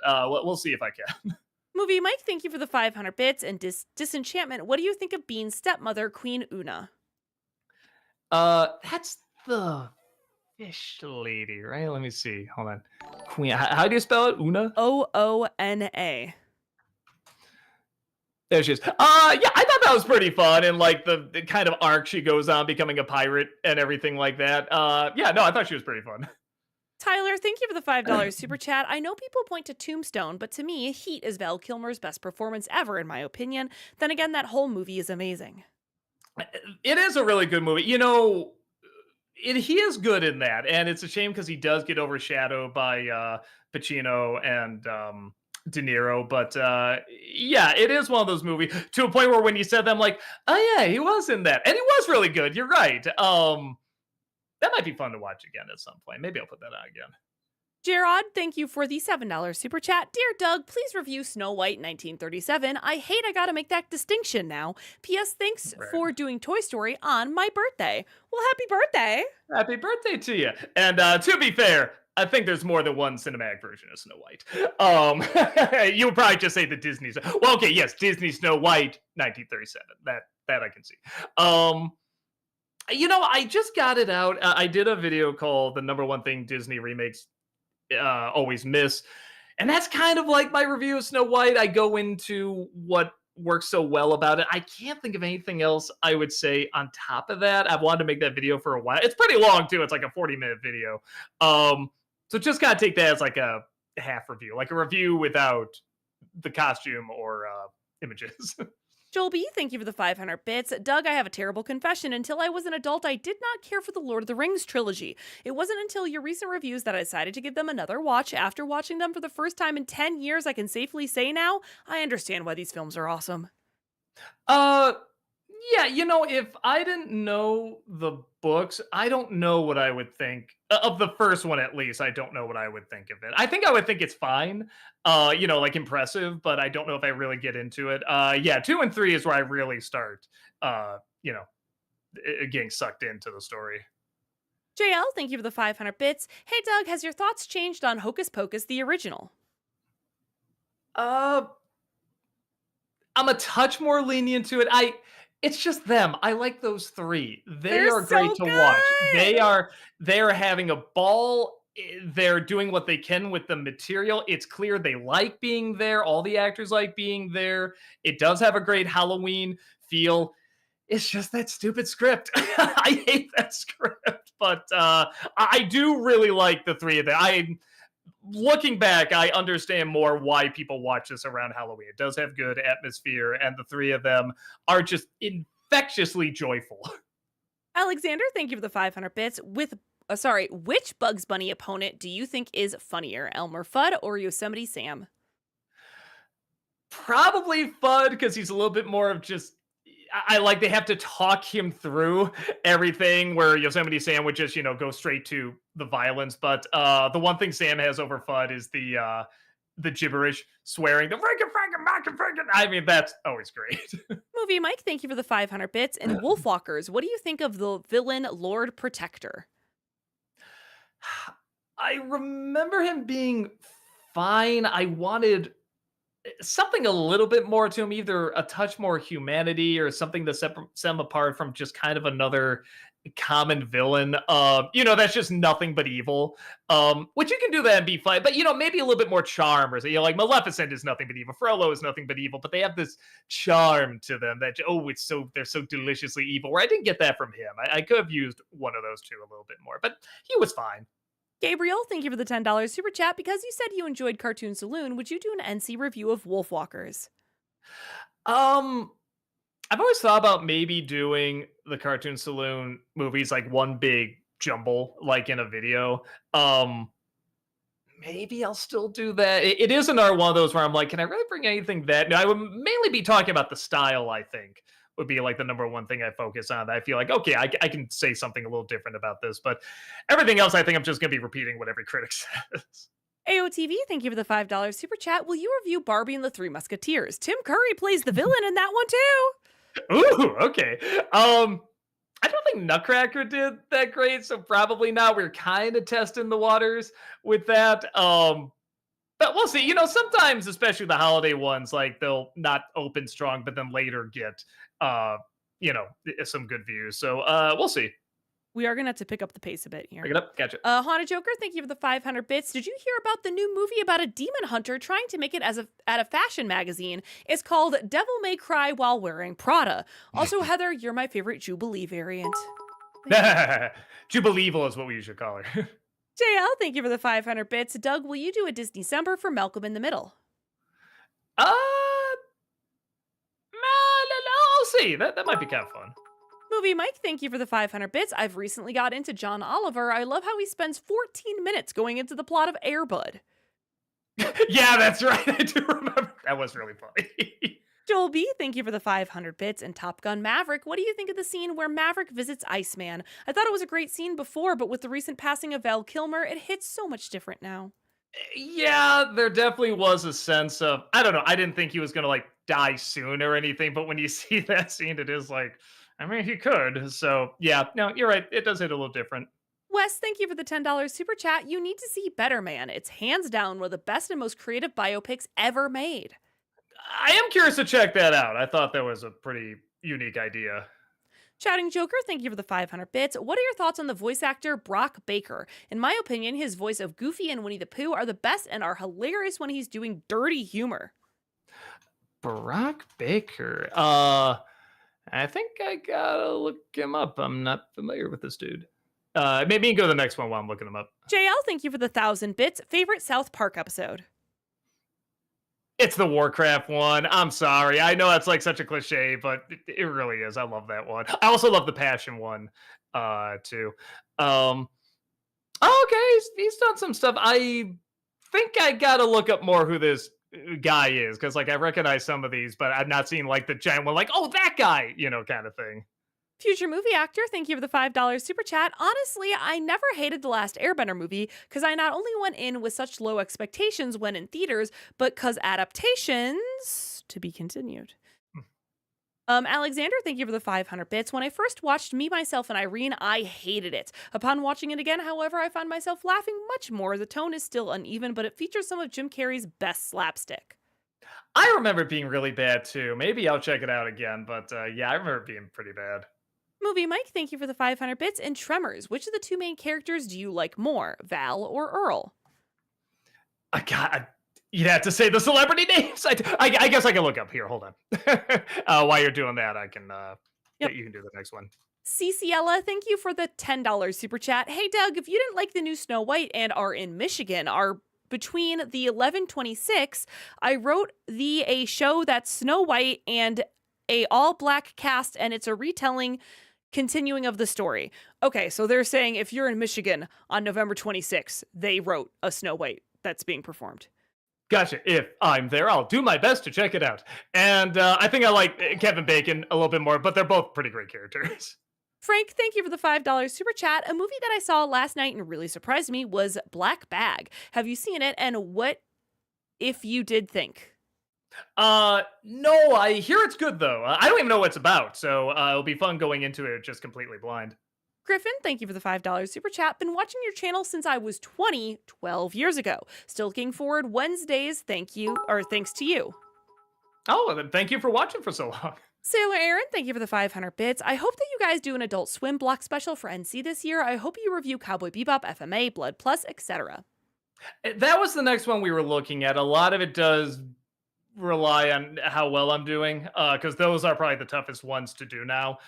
We'll see if I can. Movie Mike, thank you for the 500 bits. And Disenchantment, what do you think of Bean's stepmother, Queen Una? That's the fish lady, right? Let me see. Hold on. Queen. How do you spell it? Una? Oona. There she is. Yeah, I thought that was pretty fun, and like the kind of arc she goes on becoming a pirate and everything like that. Yeah, no, I thought she was pretty fun. Tyler, thank you for the $5 super chat. I know people point to Tombstone, but to me, Heat is Val Kilmer's best performance ever, in my opinion. Then again, that whole movie is amazing. It is a really good movie. He is good in that, and it's a shame because he does get overshadowed by Pacino and De Niro. But yeah, it is one of those movies to a point where when you said them, like, oh yeah, he was in that, and he was really good. You're right. That might be fun to watch again at some point. Maybe I'll put that on again. Gerard, thank you for the $7 super chat. Dear Doug, please review Snow White 1937. I hate I gotta make that distinction now. P.S. Thanks Right. for doing Toy Story on my birthday. Well, happy birthday. Happy birthday to you. And to be fair, I think there's more than one cinematic version of Snow White. You would probably just say the Disney's. Well, okay, yes, Disney Snow White 1937. That I can see. I just got it out. I did a video called "The Number One Thing Disney Remakes Always Miss," and that's kind of like my review of Snow White. I go into what works so well about it. I can't think of anything else I would say on top of that. I've wanted to make that video for a while. It's pretty long too. It's like a 40-minute video. So just gotta take that as like a half review, like a review without the costume or images. Joel B., thank you for the 500 bits. Doug, I have a terrible confession. Until I was an adult, I did not care for the Lord of the Rings trilogy. It wasn't until your recent reviews that I decided to give them another watch. After watching them for the first time in 10 years, I can safely say now, I understand why these films are awesome. Uh, yeah, if I didn't know the books, I don't know what I would think of the first one. At least I don't know what I would think of it. I think I would think it's fine, like impressive, but I don't know if I really get into it. Yeah, 2 and 3 is where I really start, uh, you know, getting sucked into the story. JL, thank you for the 500 bits. Hey, Doug, has your thoughts changed on Hocus Pocus, the original? Uh, I'm a touch more lenient to it. It's just them. I like those three. They They're are so great to watch. good! They are having a ball. They're doing what they can with the material. It's clear they like being there. All the actors like being there. It does have a great Halloween feel. It's just that stupid script. I hate that script, but I do really like the three of them. Looking back, I understand more why people watch this around Halloween. It does have good atmosphere, and the three of them are just infectiously joyful. Alexander, thank you for the 500 bits. Which Bugs Bunny opponent do you think is funnier, Elmer Fudd or Yosemite Sam? Probably Fudd, because he's a little bit more of just. I like they have to talk him through everything, where Yosemite Sam would just go straight to the violence. But the one thing Sam has over Fudd is the gibberish swearing, the franken franken franken franken. I mean, that's always great. Movie Mike, thank you for the 500 bits. And Wolfwalkers, what do you think of the villain Lord Protector? I remember him being fine. I wanted something a little bit more to him, either a touch more humanity or something to set him apart from just kind of another common villain. That's just nothing but evil. Which you can do that and be fine, but maybe a little bit more charm, or like Maleficent is nothing but evil, Frollo is nothing but evil, but they have this charm to them that they're so deliciously evil. Where I didn't get that from him. I could have used one of those two a little bit more, but he was fine. Gabriel, thank you for the $10 super chat. Because you said you enjoyed Cartoon Saloon, would you do an NC review of Wolfwalkers? I've always thought about maybe doing the Cartoon Saloon movies like one big jumble, like in a video. Maybe I'll still do that. It is another one of those where I'm like, can I really bring anything that? No, I would mainly be talking about the style. I think would be like the number one thing I focus on. I feel like, okay, I can say something a little different about this, but everything else, I think I'm just going to be repeating what every critic says. AOTV, thank you for the $5 super chat. Will you review Barbie and the Three Musketeers? Tim Curry plays the villain in that one too. Ooh, okay. I don't think Nutcracker did that great, so probably not. We're kind of testing the waters with that. But we'll see. Sometimes, especially the holiday ones, like they'll not open strong, but then later get, some good views. So we'll see. We are gonna have to pick up the pace a bit here. Pick it up. Gotcha. Haunted Joker, thank you for the 500 bits. Did you hear about the new movie about a demon hunter trying to make it as at a fashion magazine? It's called Devil May Cry While Wearing Prada. Also, Heather, you're my favorite Jubilee variant. Jubileevil is what we usually call her. JL, thank you for the 500 bits. Doug, will you do a Disney-cember for Malcolm in the Middle? No, I'll see. That might be kind of fun. Movie Mike, thank you for the 500 bits. I've recently got into John Oliver. I love how he spends 14 minutes going into the plot of Air Bud. Yeah, that's right. I do remember. That was really funny. Joel B, thank you for the 500 bits. And Top Gun Maverick, what do you think of the scene where Maverick visits Iceman? I thought it was a great scene before, but with the recent passing of Val Kilmer, it hits so much different now. Yeah, there definitely was a sense of, I don't know, I didn't think he was going to like die soon or anything, but when you see that scene, it is like, I mean, he could. So yeah, no, you're right. It does hit a little different. Wes, thank you for the $10 super chat. You need to see Better Man. It's hands down one of the best and most creative biopics ever made. I am curious to check that out. I thought that was a pretty unique idea. Chatting Joker, thank you for the 500 bits. What are your thoughts on the voice actor Brock Baker? In my opinion, his voice of Goofy and Winnie the Pooh are the best and are hilarious when he's doing dirty humor. Brock Baker. I think I gotta look him up. I'm not familiar with this dude. Maybe you can go to the next one while I'm looking him up. JL, thank you for the 1,000 bits. Favorite South Park episode? It's the Warcraft one. I'm sorry. I know that's like such a cliche, but it really is. I love that one. I also love the Passion one, too. Okay, he's done some stuff. I think I gotta look up more who this guy is, because like I recognize some of these, but I've not seen like the giant one, like, oh, that guy, kind of thing. Future movie actor, thank you for the $5 super chat. Honestly, I never hated the last Airbender movie because I not only went in with such low expectations when in theaters, but because adaptations to be continued. Alexander, thank you for the 500 bits. When I first watched Me, Myself, and Irene, I hated it. Upon watching it again, however, I found myself laughing much more. The tone is still uneven, but it features some of Jim Carrey's best slapstick. I remember it being really bad too. Maybe I'll check it out again, but yeah, I remember it being pretty bad. Movie Mike, thank you for the 500 bits. And Tremors, which of the two main characters do you like more, Val or Earl? You'd have to say the celebrity names. I guess I can look up here. Hold on. While you're doing that, I can. Yep. You can do the next one. Ceciella, thank you for the $10 super chat. Hey, Doug, if you didn't like the new Snow White and are in Michigan, are between the 11/26, I wrote a show that's Snow White and a all-black cast, and it's a retelling continuing of the story. Okay, so they're saying if you're in Michigan on November 26th, they wrote a Snow White that's being performed. Gotcha. If I'm there, I'll do my best to check it out. And I think I like Kevin Bacon a little bit more, but they're both pretty great characters. Frank, thank you for the $5 super chat. A movie that I saw last night and really surprised me was Black Bag. Have you seen it? And what if you did think? No, I hear it's good though. I don't even know what it's about, so it'll be fun going into it just completely blind. Griffin, thank you for the $5 super chat. Been watching your channel since I was 12 years ago. Still looking forward Wednesdays. Thanks to you. Oh, then thank you for watching for so long. Sailor Aaron, thank you for the 500 bits. I hope that you guys do an Adult Swim block special for NC this year. I hope you review Cowboy Bebop, FMA, Blood Plus, etc. That was the next one we were looking at. A lot of it does rely on how well I'm doing, because those are probably the toughest ones to do now.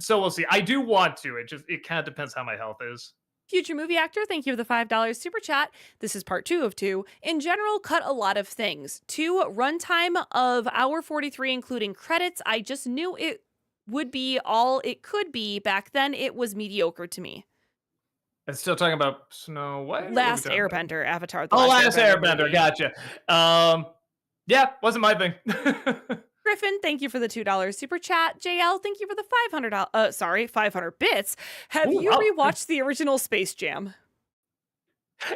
So we'll see. I do want to. It kind of depends how my health is. Future movie actor, thank you for the $5 super chat. This is part 2 of 2. In general, cut a lot of things. 2, runtime of hour 43, including credits. I just knew it would be all it could be. Back then, it was mediocre to me. It's still talking about Snow White? Last Airbender, Avatar. Last Airbender. Movie. Gotcha. Yeah, wasn't my thing. Griffin, thank you for the $2 super chat. JL, thank you for the 500 bits. Have you rewatched the original Space Jam?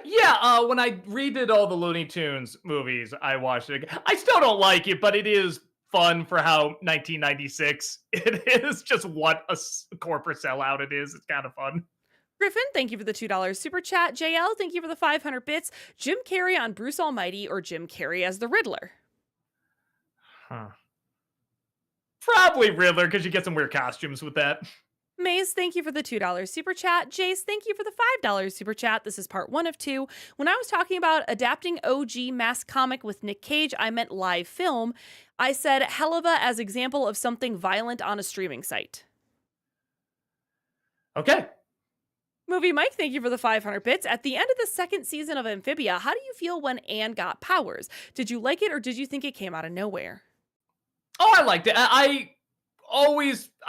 Yeah, when I redid all the Looney Tunes movies, I watched it again. I still don't like it, but it is fun for how 1996 it is. Just what a corporate sellout it is. It's kind of fun. Griffin, thank you for the $2 super chat. JL, thank you for the 500 bits. Jim Carrey on Bruce Almighty or Jim Carrey as the Riddler? Huh. Probably Riddler, because you get some weird costumes with that. Maze, thank you for the $2 super chat. Jace, thank you for the $5 super chat. This is part 1 of 2. When I was talking about adapting OG mass comic with Nick Cage, I meant live film. I said Helva as example of something violent on a streaming site. Okay. Movie Mike, thank you for the 500 bits. At the end of the second season of Amphibia, how do you feel when Anne got powers? Did you like it or did you think it came out of nowhere? Oh, I liked it. I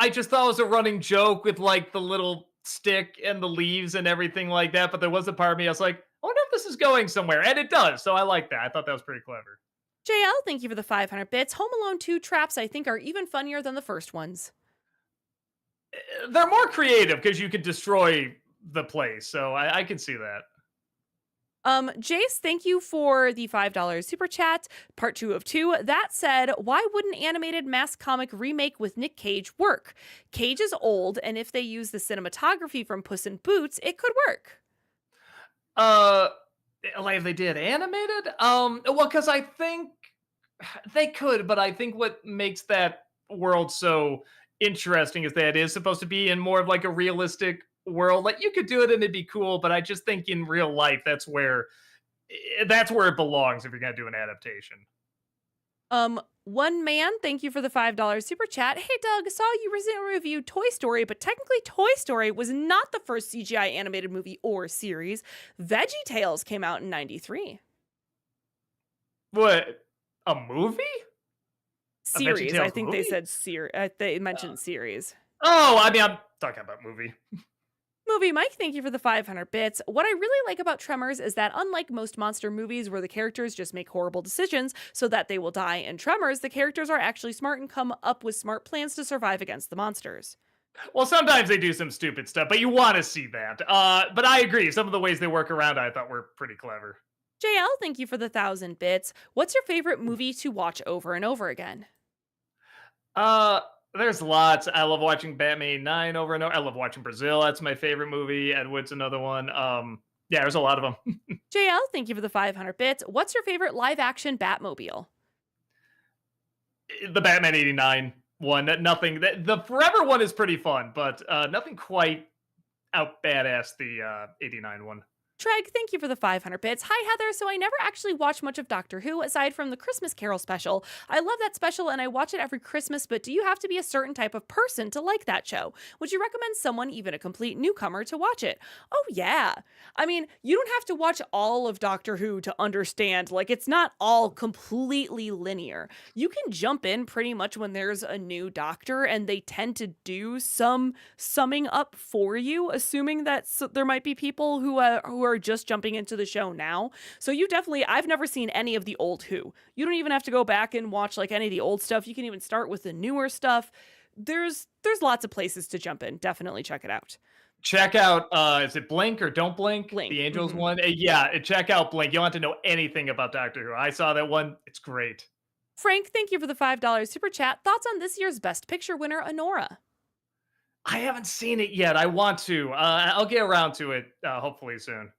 just thought it was a running joke with like the little stick and the leaves and everything like that. But there was a part of me I was like, I wonder if this is going somewhere, and it does. So I like that. I thought that was pretty clever. JL, thank you for the 500 bits. Home Alone 2 traps, I think, are even funnier than the first ones. They're more creative because you could destroy the place. So I can see that. Jace, thank you for the $5 super chat. Part 2 of 2. That said, why wouldn't animated mass comic remake with Nick Cage work? Cage is old, and if they use the cinematography from Puss in Boots, it could work. Like if they did animated, well, because I think they could, but I think what makes that world so interesting is that it is supposed to be in more of like a realistic world. Like you could do it and it'd be cool, but I just think in real life that's where it belongs if you're gonna do an adaptation. One man, thank you for the $5 super chat. Hey Doug, saw you recently reviewed Toy Story, but technically Toy Story was not the first CGI animated movie or series. VeggieTales came out in 93. What? A movie? Series, I VeggieTales think movie? they said they mentioned series. Oh, I mean, I'm talking about movie. Movie Mike, thank you for the 500 bits. What I really like about Tremors is that unlike most monster movies where the characters just make horrible decisions so that they will die in Tremors, the characters are actually smart and come up with smart plans to survive against the monsters. Well, sometimes they do some stupid stuff, but you want to see that. But I agree. Some of the ways they work around, I thought were pretty clever. JL, thank you for the 1,000 bits. What's your favorite movie to watch over and over again? There's lots. I love watching Batman 89 over and over. I love watching Brazil. That's my favorite movie. Ed Wood's another one. Yeah, there's a lot of them. JL, thank you for the 500 bits. What's your favorite live action Batmobile? The Batman 89 one. Nothing. The Forever one is pretty fun, but nothing quite out badass the 89 one. Treg, thank you for the 500 bits. Hi, Heather. So I never actually watched much of Doctor Who aside from the Christmas Carol special. I love that special and I watch it every Christmas, but do you have to be a certain type of person to like that show? Would you recommend someone, even a complete newcomer, to watch it? Oh, yeah. I mean, you don't have to watch all of Doctor Who to understand. Like, it's not all completely linear. You can jump in pretty much when there's a new doctor and they tend to do some summing up for you, assuming that there might be people who are just jumping into the show now. So you definitely, I've never seen any of the old Who. You don't even have to go back and watch like any of the old stuff. You can even start with the newer stuff. There's lots of places to jump in. Definitely check it out. Check out, is it Blink or Don't Blink? Blink. The Angels one? Yeah, check out Blink. You don't have to know anything about Doctor Who. I saw that one. It's great. Frank, thank you for the $5 super chat. Thoughts on this year's Best Picture winner, Honora? I haven't seen it yet. I want to. I'll get around to it hopefully soon.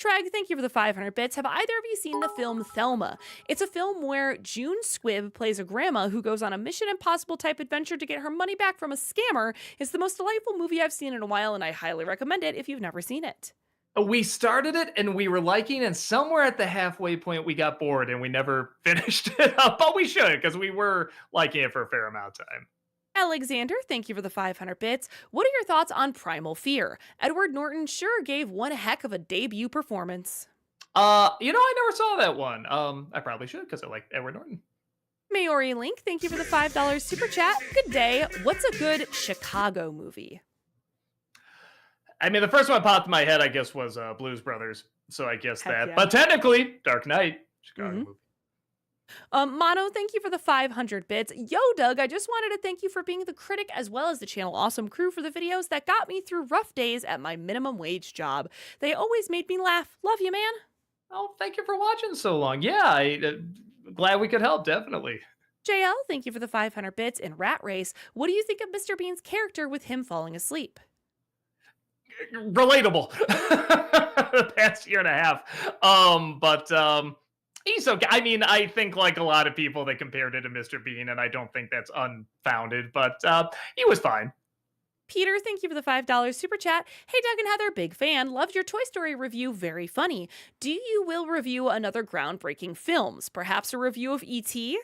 Treg, thank you for the 500 bits. Have either of you seen the film Thelma? It's a film where June Squibb plays a grandma who goes on a Mission Impossible type adventure to get her money back from a scammer. It's the most delightful movie I've seen in a while, and I highly recommend it if you've never seen it. We started it and we were liking, and somewhere at the halfway point we got bored and we never finished it up. But we should, because we were liking it for a fair amount of time. Alexander, thank you for the 500 bits. What are your thoughts on Primal Fear? Edward Norton sure gave one heck of a debut performance. I never saw that one. I probably should because I like Edward Norton. Maori Link, thank you for the $5 super chat. Good day. What's a good Chicago movie? I mean, the first one popped in my head, I guess, was Blues Brothers. So I guess Heck that. yeah. But technically, Dark Knight, Chicago movie. Mono, thank you for the 500 bits. Yo, Doug, I just wanted to thank you for being the critic as well as the channel awesome crew for the videos that got me through rough days at my minimum wage job. They always made me laugh. Love you, man. Oh, thank you for watching so long. Yeah, glad we could help, definitely. JL, thank you for the 500 bits. In Rat Race, what do you think of Mr. Bean's character with him falling asleep? Relatable. The past year and a half. He's okay. I mean, I think like a lot of people, they compared it to Mr. Bean, and I don't think that's unfounded, but he was fine. Peter, thank you for the $5 super chat. Hey, Doug and Heather, big fan. Loved your Toy Story review. Very funny. Do you will review another groundbreaking films? Perhaps a review of E.T.?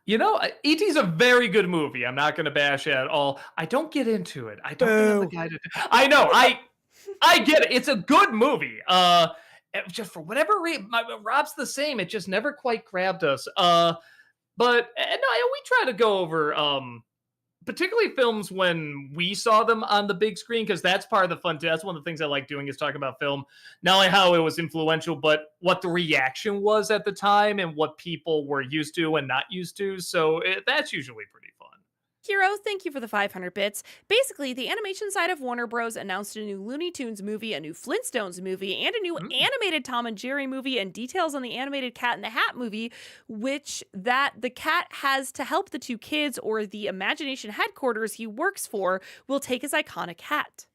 E.T.'s a very good movie. I'm not going to bash it at all. I don't get into it. I don't think I'm the Boo. guy to. I know. I get it. It's a good movie. Just for whatever reason, Rob's the same. It just never quite grabbed us. But no, we try to go over particularly films when we saw them on the big screen, because that's part of the fun too. That's one of the things I like doing, is talking about film, not only how it was influential, but what the reaction was at the time and what people were used to and not used to. So that's usually pretty fun. Hero, thank you for the 500 bits. Basically, the animation side of Warner Bros. Announced a new Looney Tunes movie, a new Flintstones movie, and a new animated Tom and Jerry movie, and details on the animated Cat in the Hat movie, which that the cat has to help the two kids, or the imagination headquarters he works for will take his iconic hat.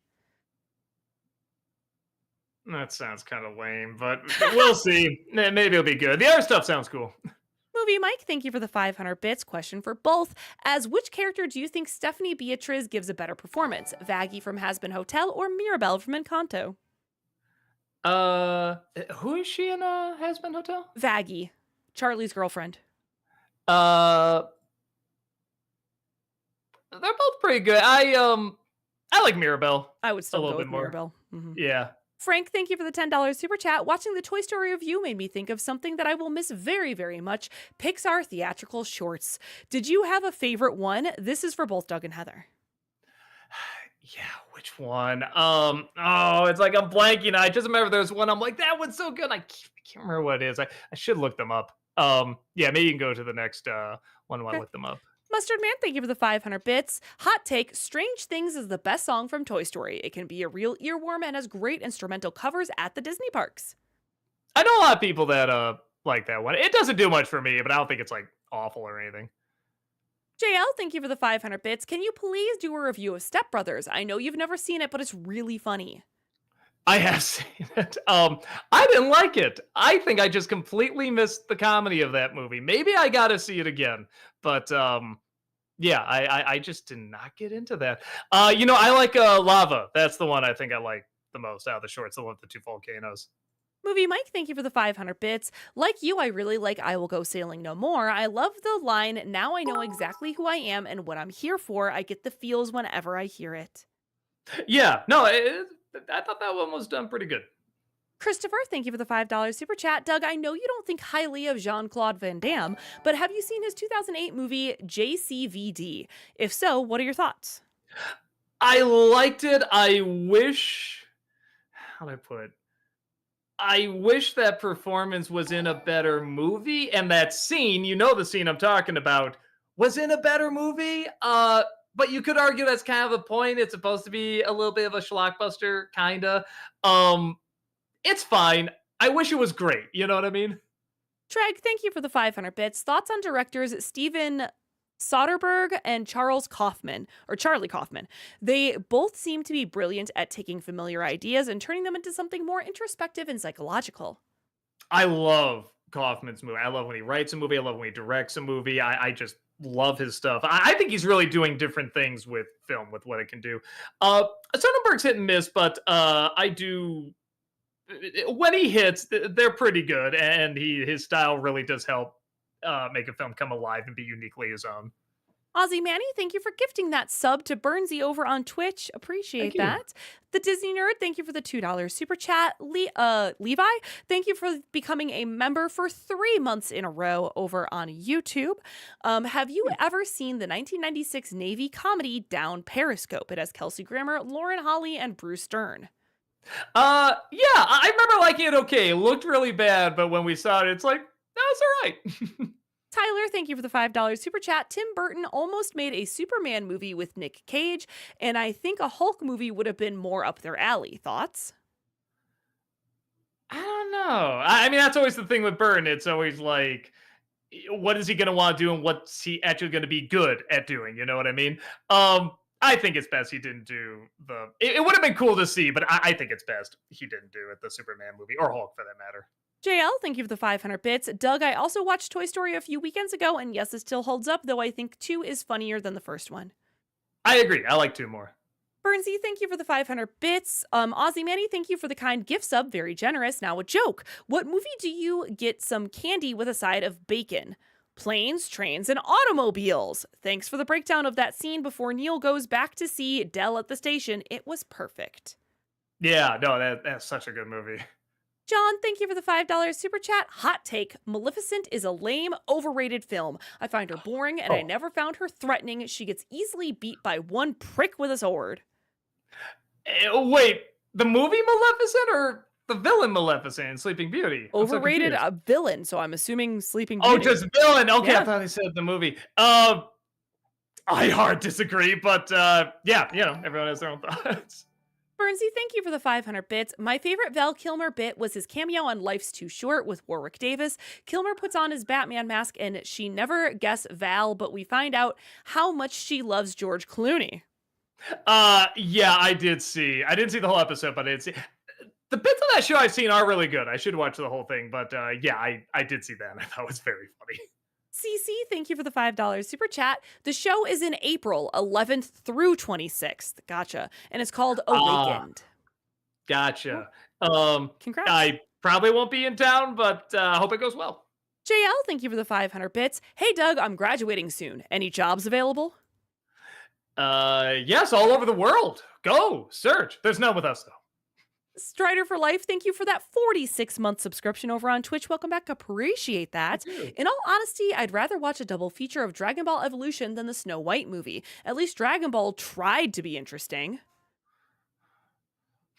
That sounds kind of lame, but we'll see. Maybe it'll be good. The other stuff sounds cool. Movie Mike, thank you for the 500 bits. Question for both. As which character do you think Stephanie Beatriz gives a better performance? Vaggie from Has Been Hotel or Mirabelle from Encanto? Who is she in Has Been Hotel? Vaggie, Charlie's girlfriend. They're both pretty good. I like Mirabelle. I would still little go with bit more. Mirabelle. Mhm. Yeah. Frank, thank you for the $10 super chat. Watching the Toy Story review made me think of something that I will miss very, very much. Pixar theatrical shorts. Did you have a favorite one? This is for both Doug and Heather. Yeah, which one? It's like I'm blanking. I just remember there was one. I'm like, that one's so good. I can't remember what it is. I should look them up. Yeah, maybe you can go to the next one while I look them up. Mustard Man, thank you for the 500 bits. Hot take, Strange Things is the best song from Toy Story. It can be a real earworm and has great instrumental covers at the Disney parks. I know a lot of people that like that one. It doesn't do much for me, but I don't think it's like awful or anything. JL, thank you for the 500 bits. Can you please do a review of Step Brothers? I know you've never seen it, but it's really funny. I have seen it. I didn't like it. I think I just completely missed the comedy of that movie. Maybe I gotta see it again. But yeah, I just did not get into that. I like Lava. That's the one I think I like the most out of the shorts, the one with the two volcanoes. Movie Mike, thank you for the 500 bits. Like you, I really like I Will Go Sailing No More. I love the line, now I know exactly who I am and what I'm here for. I get the feels whenever I hear it. Yeah, no, I thought that one was done pretty good. Christopher, thank you for the $5 super chat. Doug, I know you don't think highly of Jean-Claude Van Damme, but have you seen his 2008 movie JCVD? If so, what are your thoughts? I liked it. I wish, how do I put it? I wish that performance was in a better movie, and that scene, the scene I'm talking about, was in a better movie. But you could argue that's kind of the point. It's supposed to be a little bit of a schlockbuster, kinda. It's fine. I wish it was great. You know what I mean? Treg, thank you for the 500 bits. Thoughts on directors Steven Soderbergh and Charlie Kaufman. They both seem to be brilliant at taking familiar ideas and turning them into something more introspective and psychological. I love Kaufman's movie. I love when he writes a movie. I love when he directs a movie. I just love his stuff. I think he's really doing different things with film, with what it can do. Soderbergh's hit and miss, but I do. When he hits, they're pretty good, and his style really does help make a film come alive and be uniquely his own. Ozzy Manny, thank you for gifting that sub to Burnsy over on Twitch. Appreciate that. The Disney Nerd, thank you for the $2 super chat. Levi, thank you for becoming a member for 3 months in a row over on YouTube. Have you ever seen the 1996 Navy comedy Down Periscope? It has Kelsey Grammer, Lauren Holly, and Bruce Dern. Yeah, I remember liking it okay. It looked really bad, but when we saw it, it's like, that's all right. Tyler, thank you for the $5 super chat. Tim Burton almost made a Superman movie with Nick Cage, and I think a Hulk movie would have been more up their alley. Thoughts? I don't know. I mean, that's always the thing with Burton. It's always like, what is he going to want to do, and what's he actually going to be good at doing? You know what I mean? I think it's best he didn't do it would have been cool to see, but I think it's best he didn't do it, the Superman movie, or Hulk for that matter. JL, thank you for the 500 bits. Doug, I also watched Toy Story a few weekends ago, and yes, it still holds up, though I think 2 is funnier than the first one. I agree. I like two more. Bernsey, thank you for the 500 bits. Aussie Manny, thank you for the kind gift sub. Very generous. Now a joke. What movie do you get some candy with a side of bacon? Planes, trains, and automobiles. Thanks for the breakdown of that scene before Neil goes back to see Dell at the station. It was perfect. Yeah, no, that's such a good movie. John, thank you for the $5 super chat. Hot take. Maleficent is a lame, overrated film. I find her boring, and I Oh. never found her threatening. She gets easily beat by one prick with a sword. Wait, the movie Maleficent or the villain Maleficent in Sleeping Beauty? I'm so Overrated confused. a villain, so I'm assuming Sleeping Oh, Beauty. just villain. Okay, Yeah. I thought they said the movie. I hard disagree, but yeah, everyone has their own thoughts. Bernsey, thank you for the 500 bits. My favorite Val Kilmer bit was his cameo on Life's Too Short with Warwick Davis. Kilmer puts on his Batman mask and she never guess Val, but we find out how much she loves George Clooney. Yeah, I didn't see the whole episode, but I did see the bits of that show I've seen are really good. I should watch the whole thing, but yeah, I did see that and I thought it was very funny. CC, thank you for the $5 super chat. The show is in April 11th through 26th. Gotcha. And it's called Awakened. Gotcha. Congrats. I probably won't be in town, but I hope it goes well. JL, thank you for the 500 bits. Hey, Doug, I'm graduating soon. Any jobs available? Yes, all over the world. Go search. There's none with us though. Strider for Life, thank you for that 46-month subscription over on Twitch. Welcome back. Appreciate that. In all honesty, I'd rather watch a double feature of Dragon Ball Evolution than the Snow White movie. At least Dragon Ball tried to be interesting.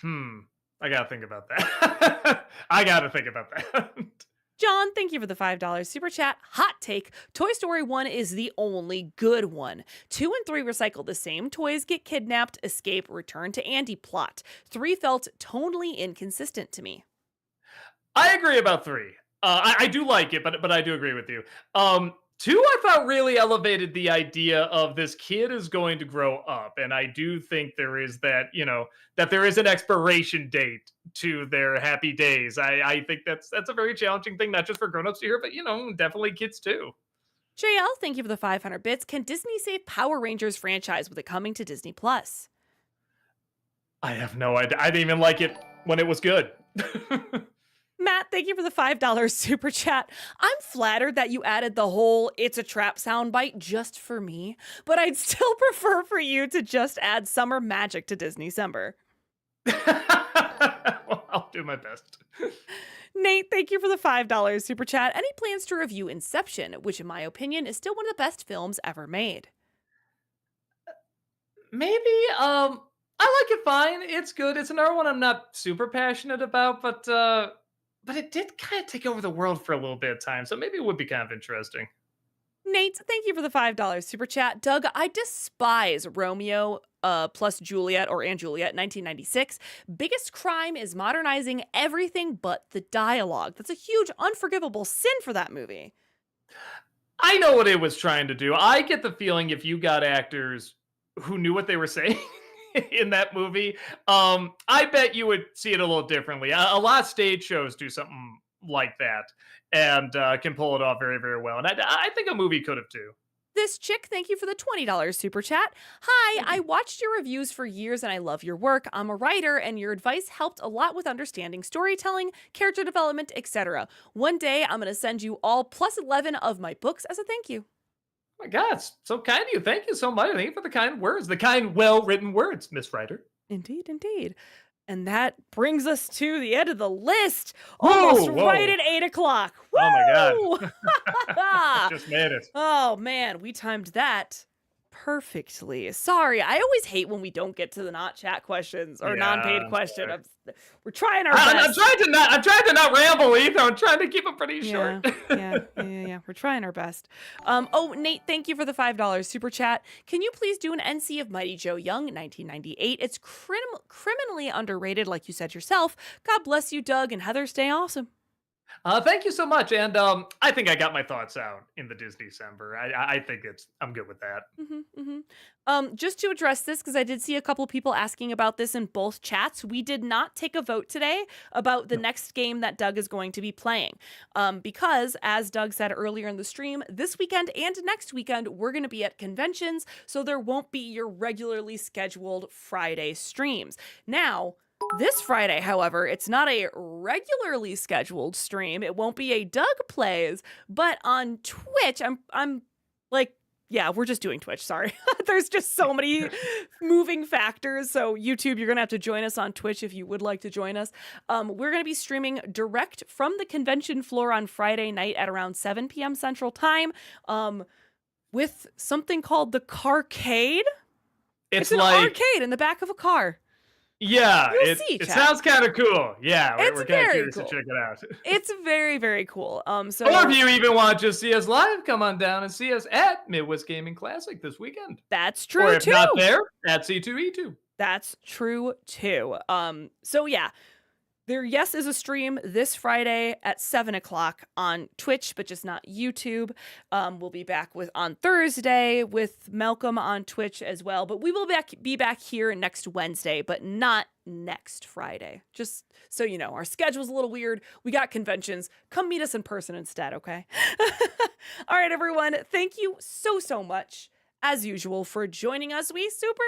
I gotta think about that. I gotta think about that. John, thank you for the $5 super chat. Hot take. Toy Story 1 is the only good one. 2 and 3 recycle the same toys, get kidnapped, escape, return to Andy plot. 3 felt tonally inconsistent to me. I agree about 3. I do like it, but I do agree with you. 2, I thought really elevated the idea of this kid is going to grow up, and I do think there is that, that there is an expiration date to their happy days. I think that's a very challenging thing, not just for grown-ups to hear, but definitely kids too. JL, thank you for the 500 bits. Can Disney save Power Rangers franchise with it coming to Disney Plus? I have no idea. I didn't even like it when it was good. Matt, thank you for the $5 super chat. I'm flattered that you added the whole "it's a trap" soundbite just for me, but I'd still prefer for you to just add summer magic to Disney-cember. Well, I'll do my best. Nate, thank you for the $5 super chat. Any plans to review Inception, which in my opinion is still one of the best films ever made? Maybe, I like it fine. It's good. It's another one I'm not super passionate about, but it did kind of take over the world for a little bit of time, so maybe it would be kind of interesting. Nate, thank you for the $5 super chat. Doug, I despise Romeo plus Juliet or and Juliet 1996. Biggest crime is modernizing everything but the dialogue. That's a huge unforgivable sin for that movie. I know what it was trying to do. I get the feeling if you got actors who knew what they were saying in that movie, I bet you would see it a little differently. A lot of stage shows do something like that and can pull it off very, very well. And I think a movie could have too. This chick, thank you for the $20 super chat. Hi, I watched your reviews for years and I love your work. I'm a writer and your advice helped a lot with understanding storytelling, character development, etc. One day I'm going to send you all plus 11 of my books as a thank you. Oh my God, it's so kind of you. Thank you so much. Thank you for the kind words, the kind, well-written words, Miss Writer. Indeed, indeed. And that brings us to the end of the list. Almost Whoa. right at 8 o'clock. Woo! Oh my God. Just made it. Oh man, we timed that perfectly. Sorry, I always hate when we don't get to the not chat questions or Yeah, non-paid I'm question. sorry. We're trying our I'm best. trying to not ramble either. I'm trying to keep it pretty short. Yeah. We're trying our best. Oh, Nate, thank you for the $5 super chat. Can you please do an NC of Mighty Joe Young, 1998? It's criminally underrated, like you said yourself. God bless you, Doug and Heather. Stay awesome. Thank you so much. And I think I got my thoughts out in the Disney December. I think I'm good with that. Just to address this, because I did see a couple people asking about this in both chats, we did not take a vote today about the No. next game that Doug is going to be playing. Because, as Doug said earlier in the stream, this weekend and next weekend, we're going to be at conventions, so there won't be your regularly scheduled Friday streams. Now, this Friday, however, it's not a regularly scheduled stream. It won't be a Doug Plays, but on Twitch, I'm like, yeah, we're just doing Twitch. Sorry. There's just so many moving factors. So, YouTube, you're going to have to join us on Twitch if you would like to join us. We're going to be streaming direct from the convention floor on Friday night at around 7 p.m. Central Time with something called the Carcade. It's an like, arcade in the back of a car. yeah, You'll see, it chat. sounds kind of cool. Yeah, It's we're kind of very curious cool. to check it out. It's very, very cool. So Or if you even want to just see us live, come on down and see us at Midwest Gaming Classic this weekend. that's true Or if too. not there, at C2E2. That's true too. So yeah, there, yes, is a stream this Friday at 7 o'clock on Twitch, but just not YouTube. We'll be back on Thursday with Malcolm on Twitch as well. But we will be back here next Wednesday, but not next Friday. Just so you know, our schedule's a little weird. We got conventions. Come meet us in person instead, okay? All right, everyone. Thank you so much, as usual, for joining us. We super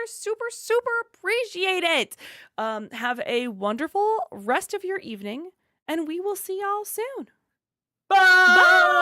appreciate it. Have a wonderful rest of your evening, and we will see y'all soon. Bye! Bye!